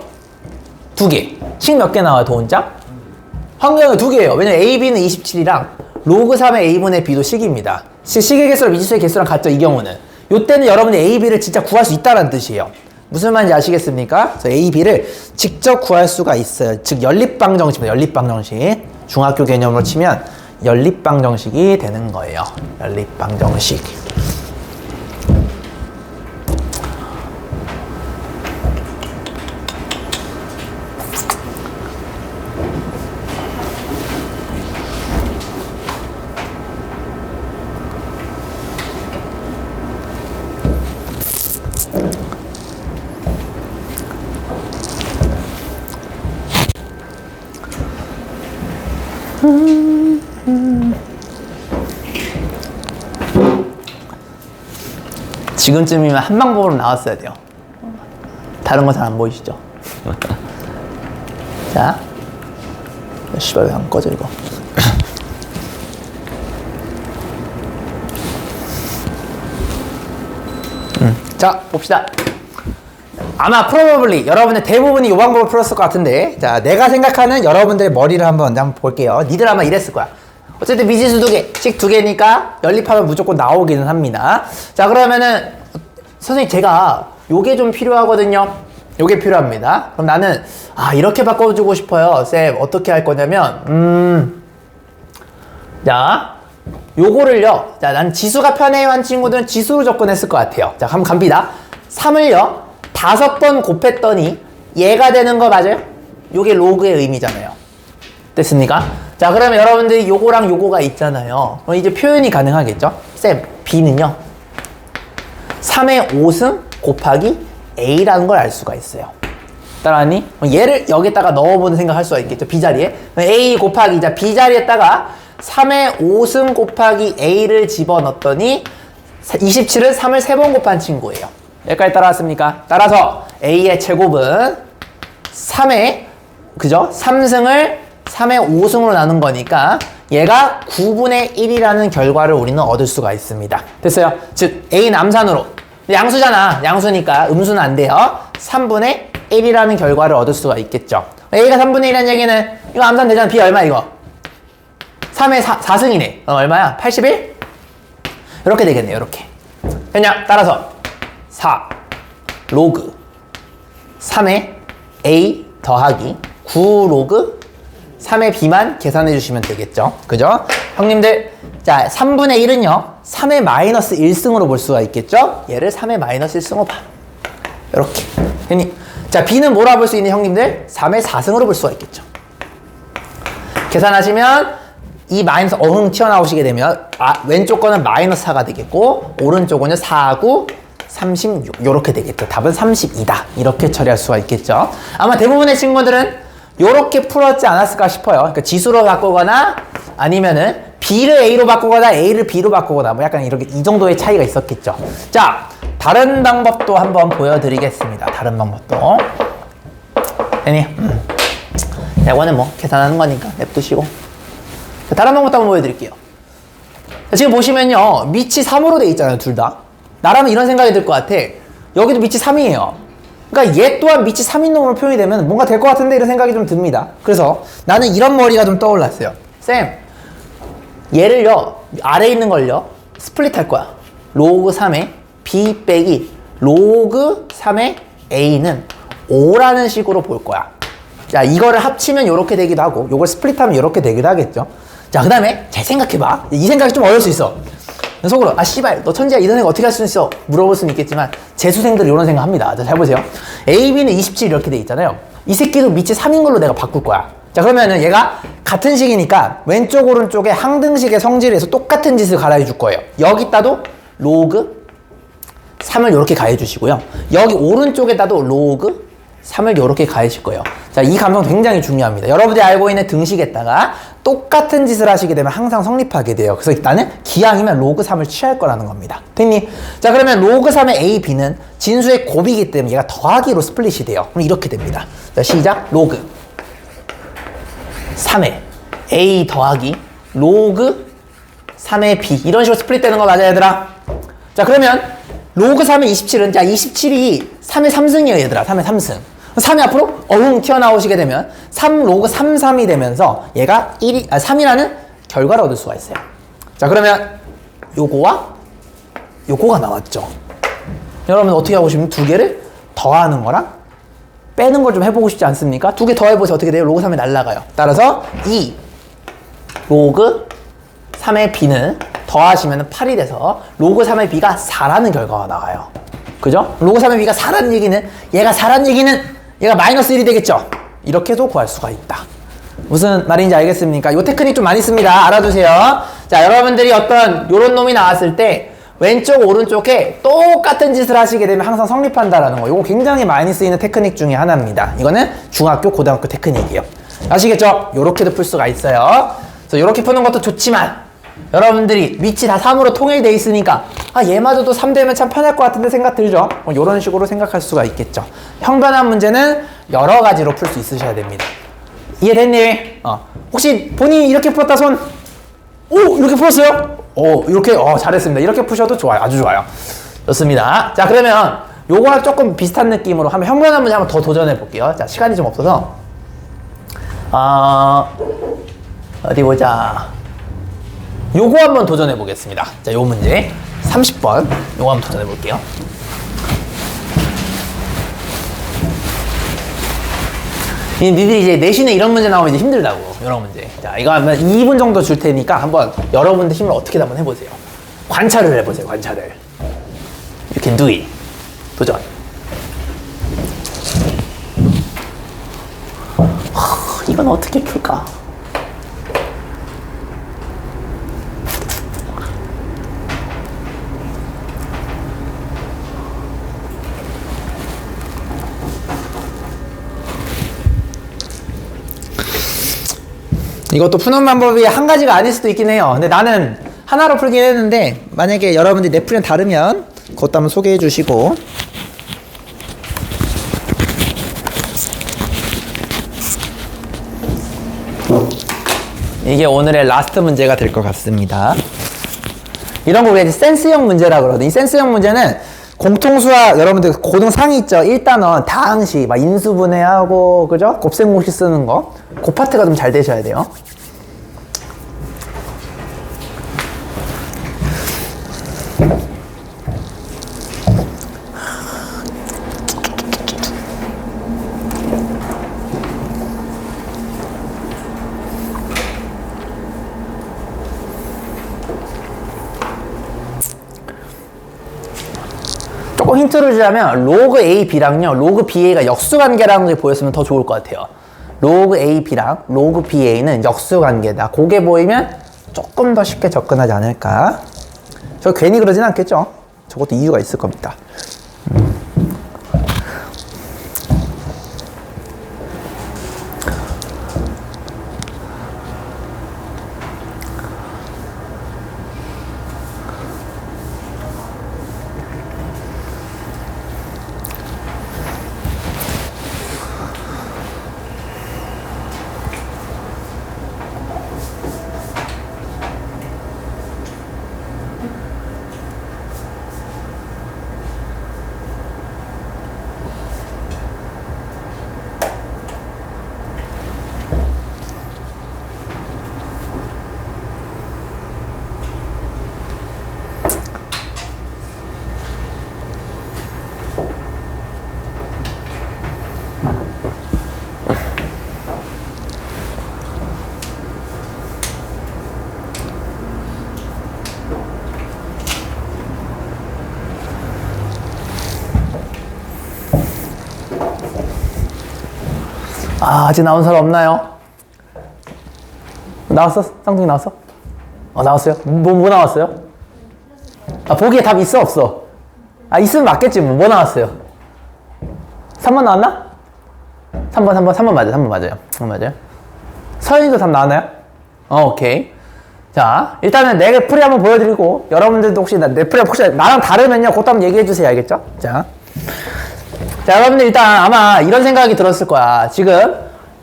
2개. 식 몇 개 나와요, 도훈장? 환경이 2개예요. 왜냐면 A, B는 27이랑 로그 3의 A분의 B도 식입니다. 식의 개수랑 미지수의 개수랑 같죠, 이 경우는. 요때는 여러분이 A, B를 진짜 구할 수 있다는 뜻이에요. 무슨 말인지 아시겠습니까? 그래서 A, B를 직접 구할 수가 있어요. 즉 연립방정식입니다. 연립방정식. 중학교 개념으로 치면 연립방정식이 되는 거예요. 연립방정식. 지금쯤이면 한 방법으로 나왔어야 돼요. 다른 거 잘 안 보이시죠? 자, 씨발 왜 안 꺼져 이거? 자, 봅시다. 아마 probably 여러분들 대부분이 이 방법을 풀었을 것 같은데, 자, 내가 생각하는 여러분들의 머리를 한번 볼게요. 니들 아마 이랬을 거야. 어쨌든 미지수 2개, 식 2개니까 연립하면 무조건 나오기는 합니다. 자, 그러면은 선생님 제가 요게 좀 필요하거든요. 요게 필요합니다. 그럼 나는 이렇게 바꿔주고 싶어요. 쌤 어떻게 할 거냐면 자, 요거를요. 자, 난 지수가 편해요 한 친구들은 지수로 접근했을 것 같아요. 자, 한번 갑니다. 3을요 5번 곱했더니 얘가 되는 거 맞아요? 요게 로그의 의미잖아요. 됐습니까? 자, 그러면 여러분들이 요거랑 요거가 있잖아요. 그럼 이제 표현이 가능하겠죠? 쌤, B는요 3의 5승 곱하기 A라는 걸 알 수가 있어요. 따라하니? 얘를 여기다가 넣어보는 생각할 수가 있겠죠. B자리에 A 곱하기 자 B자리에다가 3의 5승 곱하기 A를 집어넣었더니 27은 3을 3번 곱한 친구예요. 여기까지 따라왔습니까? 따라서 A의 제곱은 3의 그죠? 3승을 3의 5승으로 나눈 거니까 얘가 9분의 1이라는 결과를 우리는 얻을 수가 있습니다. 됐어요? 즉 A는 암산으로 양수잖아. 양수니까 음수는 안 돼요. 3분의 1이라는 결과를 얻을 수가 있겠죠. A가 3분의 1이라는 얘기는 이거 암산 되잖아. B 얼마 이거? 3의 4승이네. 얼마야? 81? 이렇게 되겠네요. 이렇게. 됐냐? 따라서 4 로그 3의 A 더하기 9 로그 3의 B만 계산해 주시면 되겠죠. 그죠? 형님들, 자, 3분의 1은요, 3의 마이너스 1승으로 볼 수가 있겠죠? 얘를 3의 마이너스 1승으로 봐. 이렇게. 됐니? 자, B는 뭐라 볼 수 있는 형님들? 3의 4승으로 볼 수가 있겠죠. 계산하시면 이 마이너스 어흥 튀어나오시게 되면 왼쪽 거는 마이너스 4가 되겠고 오른쪽은 4, 9, 36 이렇게 되겠죠. 답은 32다. 이렇게 처리할 수가 있겠죠. 아마 대부분의 친구들은 이렇게 풀었지 않았을까 싶어요. 그러니까 지수로 바꾸거나 아니면은 B를 A로 바꾸거나 A를 B로 바꾸거나 뭐 약간 이렇게 이 정도의 차이가 있었겠죠. 자, 다른 방법도 한번 보여드리겠습니다. 다른 방법도. 아니, 이거는 뭐 계산하는 거니까 냅두시고. 자, 다른 방법도 한번 보여드릴게요. 자, 지금 보시면요, 밑이 3으로 돼 있잖아요, 둘 다. 나라면 이런 생각이 들 것 같아. 여기도 밑이 3이에요. 그러니까 얘 또한 밑이 3인 놈으로 표현이 되면 뭔가 될 것 같은데 이런 생각이 좀 듭니다. 그래서 나는 이런 머리가 좀 떠올랐어요. 쌤, 얘를요 아래에 있는 걸요 스플릿 할 거야. 로그 3의 B 빼기 로그 3의 A는 5라는 식으로 볼 거야. 자, 이거를 합치면 이렇게 되기도 하고 이걸 스플릿하면 이렇게 되기도 하겠죠. 자, 그 다음에 잘 생각해봐. 이 생각이 좀 어려울 수 있어. 속으로 씨발 너 천재야 이런 생각 어떻게 할 수 있어? 물어볼 수는 있겠지만 재수생들이 이런 생각 합니다. 자, 잘 보세요. A, B는 27 이렇게 돼 있잖아요. 이 새끼도 밑이 3인 걸로 내가 바꿀 거야. 자, 그러면은 얘가 같은 식이니까 왼쪽 오른쪽에 항등식의 성질에서 똑같은 짓을 가르쳐 줄 거예요. 여기다도 로그 3을 이렇게 가해 주시고요. 여기 오른쪽에다도 로그 3을 이렇게 가해줄 거예요. 자, 이 감성 굉장히 중요합니다. 여러분들이 알고 있는 등식에다가 똑같은 짓을 하시게 되면 항상 성립하게 돼요. 그래서 나는 기왕이면 로그 3을 취할 거라는 겁니다. 됐니? 자, 그러면 로그 3의 A, B는 진수의 곱이기 때문에 얘가 더하기로 스플릿이 돼요. 그럼 이렇게 됩니다. 자, 시작. 로그 3의 A 더하기 로그 3의 B. 이런 식으로 스플릿 되는 거 맞아요, 얘들아? 자, 그러면 로그 3의 27은, 자, 27이 3의 3승이에요, 얘들아. 3의 3승. 3이 앞으로 어흥 튀어나오시게 되면 3 로그 3, 3이 되면서 얘가 3이라는 결과를 얻을 수가 있어요. 자, 그러면 요거와 요거가 나왔죠. 여러분 어떻게 하고 싶으면 두 개를 더하는 거랑 빼는 걸 좀 해보고 싶지 않습니까? 두 개 더해보세요. 어떻게 돼요? 로그 3이 날라가요. 따라서 2 로그 3의 b는 더하시면 8이 돼서 로그 3의 b가 4라는 결과가 나와요. 그죠? 로그 3의 b가 4라는 얘기는 얘가 4라는 얘기는 얘가 마이너스 1이 되겠죠? 이렇게도 구할 수가 있다. 무슨 말인지 알겠습니까? 요 테크닉 좀 많이 씁니다. 알아두세요. 자, 여러분들이 어떤 요런 놈이 나왔을 때 왼쪽 오른쪽에 똑같은 짓을 하시게 되면 항상 성립한다라는 거. 이거 굉장히 많이 쓰이는 테크닉 중에 하나입니다. 이거는 중학교, 고등학교 테크닉이에요. 아시겠죠? 요렇게도 풀 수가 있어요. 그래서 요렇게 푸는 것도 좋지만 여러분들이 위치 다 3으로 통일돼 있으니까 아, 얘마저도 3 되면 참 편할 것 같은데 생각 들죠? 요런 식으로 생각할 수가 있겠죠. 형변화 문제는 여러 가지로 풀 수 있으셔야 됩니다. 이해됐니? 혹시 본인이 이렇게 풀었다 손? 오! 이렇게 풀었어요? 오, 이렇게? 잘했습니다. 이렇게 푸셔도 좋아요. 아주 좋아요. 좋습니다. 자, 그러면 요거랑 조금 비슷한 느낌으로 한번 형변화 문제 한번 더 도전해 볼게요. 자, 시간이 좀 없어서 어디 보자. 요거 한번 도전해 보겠습니다. 자, 요 문제 30번 요거 한번 도전해 볼게요. 니들이 이제 내신에 이런 문제 나오면 이제 힘들다고. 이런 문제. 자, 이거 하면 2분 정도 줄 테니까 한번 여러분들 힘을 어떻게든 한번 해보세요. 관찰을 해보세요. 관찰을. You can do it. 도전. 이건 어떻게 풀까? 이것도 푸는 방법이 한 가지가 아닐 수도 있긴 해요. 근데 나는 하나로 풀긴 했는데 만약에 여러분들이 내 풀이랑 다르면 그것도 한번 소개해 주시고. 이게 오늘의 라스트 문제가 될 것 같습니다. 이런 거 우리가 이제 센스형 문제라 그러거든요. 이 센스형 문제는 공통수학 여러분들 고등 상위 있죠? 1단원 다항식 막 인수분해하고 그죠? 곱셈공식 쓰는 거 그 파트가 좀 잘 되셔야 돼요. 조금 힌트를 주자면 로그 A, B랑요 로그 BA가 역수관계라는 게 보였으면 더 좋을 것 같아요. 로그 A, B랑 로그 BA는 역수관계다. 그게 보이면 조금 더 쉽게 접근하지 않을까. 저 괜히 그러진 않겠죠. 저것도 이유가 있을 겁니다. 아직 나온 사람 없나요? 나왔어? 쌍둥이 나왔어? 나왔어요? 뭐 나왔어요? 보기에 답 있어 없어? 아, 있으면 맞겠지. 뭐 나왔어요? 3번 나왔나? 3번 맞아요. 3번 맞아요. 3번 맞아요. 서현이도 답 나왔나요? 오케이. 자, 일단은 내 풀이 한번 보여드리고, 여러분들도 혹시 내 풀이 혹시 나랑 다르면요, 그것도 한번 얘기해주세요. 알겠죠? 자, 여러분들 일단 아마 이런 생각이 들었을 거야. 지금,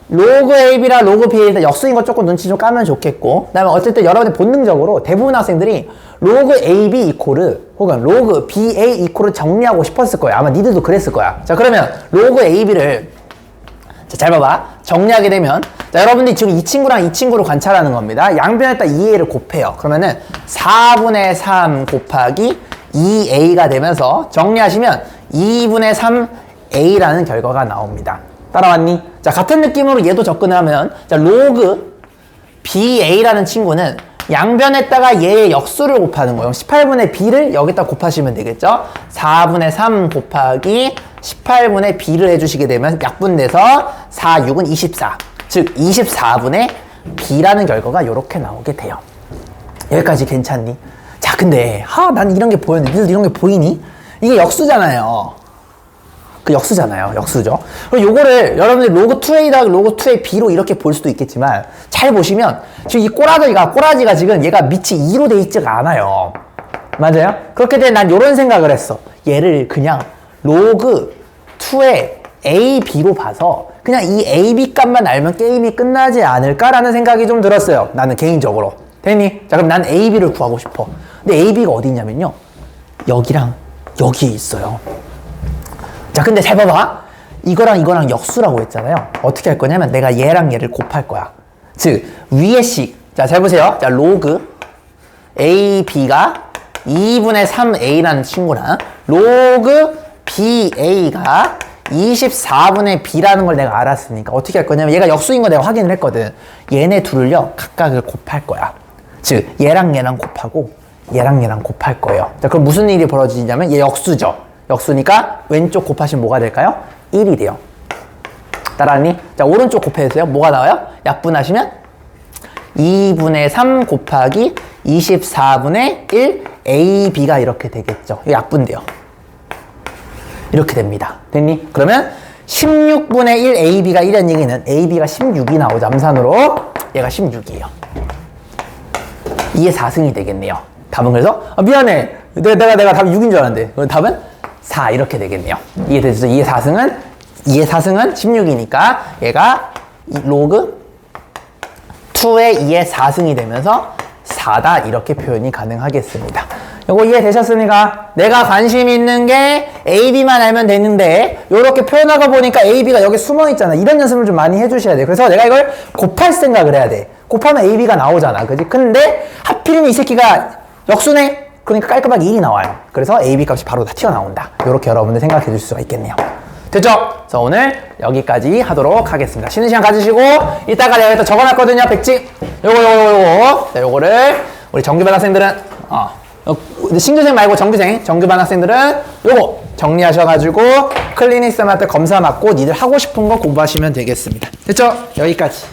로그 AB랑 로그 BA 일단 역수인 거 조금 눈치 좀 까면 좋겠고, 그 다음에 어쨌든 여러분들 본능적으로 대부분 학생들이 로그 AB 이코르 혹은 로그 BA 이코르 정리하고 싶었을 거야. 아마 니들도 그랬을 거야. 자, 그러면 로그 AB를 잘 봐봐. 정리하게 되면, 자, 여러분들이 지금 이 친구랑 이 친구를 관찰하는 겁니다. 양변에다 2a를 곱해요. 그러면은 4분의 3 곱하기 2a가 되면서 정리하시면 2분의 3a라는 결과가 나옵니다. 따라왔니? 자, 같은 느낌으로 얘도 접근을 하면, 자, 로그 ba라는 친구는 양변에다가 얘의 역수를 곱하는 거예요. 18분의 b를 여기다 곱하시면 되겠죠? 4분의 3 곱하기 18분의 b를 해주시게 되면 약분돼서 4, 6은 24. 즉 24분의 b라는 결과가 이렇게 나오게 돼요. 여기까지 괜찮니? 자, 근데 난 이런 게 보였는데 니들 이런 게 보이니? 이게 역수잖아요. 그 역수잖아요. 역수죠. 그럼 요거를 여러분들 로그 2a다 로그 2a b로 이렇게 볼 수도 있겠지만, 잘 보시면 지금 이 꼬라지가 지금 얘가 밑이 2로 돼 있지가 않아요. 맞아요? 그렇게 되면 난 요런 생각을 했어. 얘를 그냥 로그 2의 a, b로 봐서 그냥 이 a, b 값만 알면 게임이 끝나지 않을까라는 생각이 좀 들었어요. 나는 개인적으로. 됐니? 자, 그럼 난 a, b를 구하고 싶어. 근데 a, b가 어디 있냐면요, 여기랑 여기에 있어요. 자, 근데 잘 봐봐. 이거랑 역수라고 했잖아요. 어떻게 할 거냐면 내가 얘랑 얘를 곱할 거야. 즉 위에 식. 자, 잘 보세요. 자, 로그 a, b가 2분의 3a라는 친구랑 로그 ba가 24분의 b라는 걸 내가 알았으니까 어떻게 할 거냐면, 얘가 역수인 거 내가 확인을 했거든. 얘네 둘을요, 각각을 곱할 거야. 즉 얘랑 얘랑 곱하고 얘랑 얘랑 곱할 거예요. 자, 그럼 무슨 일이 벌어지냐면 얘 역수죠. 역수니까 왼쪽 곱하시면 뭐가 될까요? 1이 돼요. 따라하니? 자, 오른쪽 곱해주세요. 뭐가 나와요? 약분하시면 2분의 3 곱하기 24분의 1 AB가 이렇게 되겠죠. 이거 약분돼요. 이렇게 됩니다. 됐니? 그러면 16분의 1 AB가 1이라는 얘기는 AB가 16이 나오죠. 암산으로. 얘가 16이에요. 2의 4승이 되겠네요. 답은 그래서 미안해. 내가 답이 6인 줄 알았는데. 그럼 답은 4 이렇게 되겠네요. 이해되죠? 2의 4승은 16이니까 얘가 로그 2의 2의 4승이 되면서 4다 이렇게 표현이 가능하겠습니다. 요거 이해되셨습니까? 내가 관심 있는 게 AB만 알면 되는데 요렇게 표현하고 보니까 AB가 여기 숨어 있잖아. 이런 연습을 좀 많이 해주셔야 돼. 그래서 내가 이걸 곱할 생각을 해야 돼. 곱하면 AB가 나오잖아. 그지? 근데 하필이면 이 새끼가 역수네? 그러니까 깔끔하게 1이 나와요. 그래서 AB 값이 바로 다 튀어나온다. 요렇게 여러분들 생각해 줄 수가 있겠네요. 됐죠? 그래서 오늘 여기까지 하도록 하겠습니다. 쉬는 시간 가지시고, 이따가 내가 여기다 적어놨거든요. 백지. 요거. 자, 요거를 우리 정규반 학생들은 신규생 말고 정규반 학생들은 요거 정리하셔가지고 클리닉 쌤한테 검사 받고 니들 하고 싶은 거 공부하시면 되겠습니다. 됐죠? 여기까지.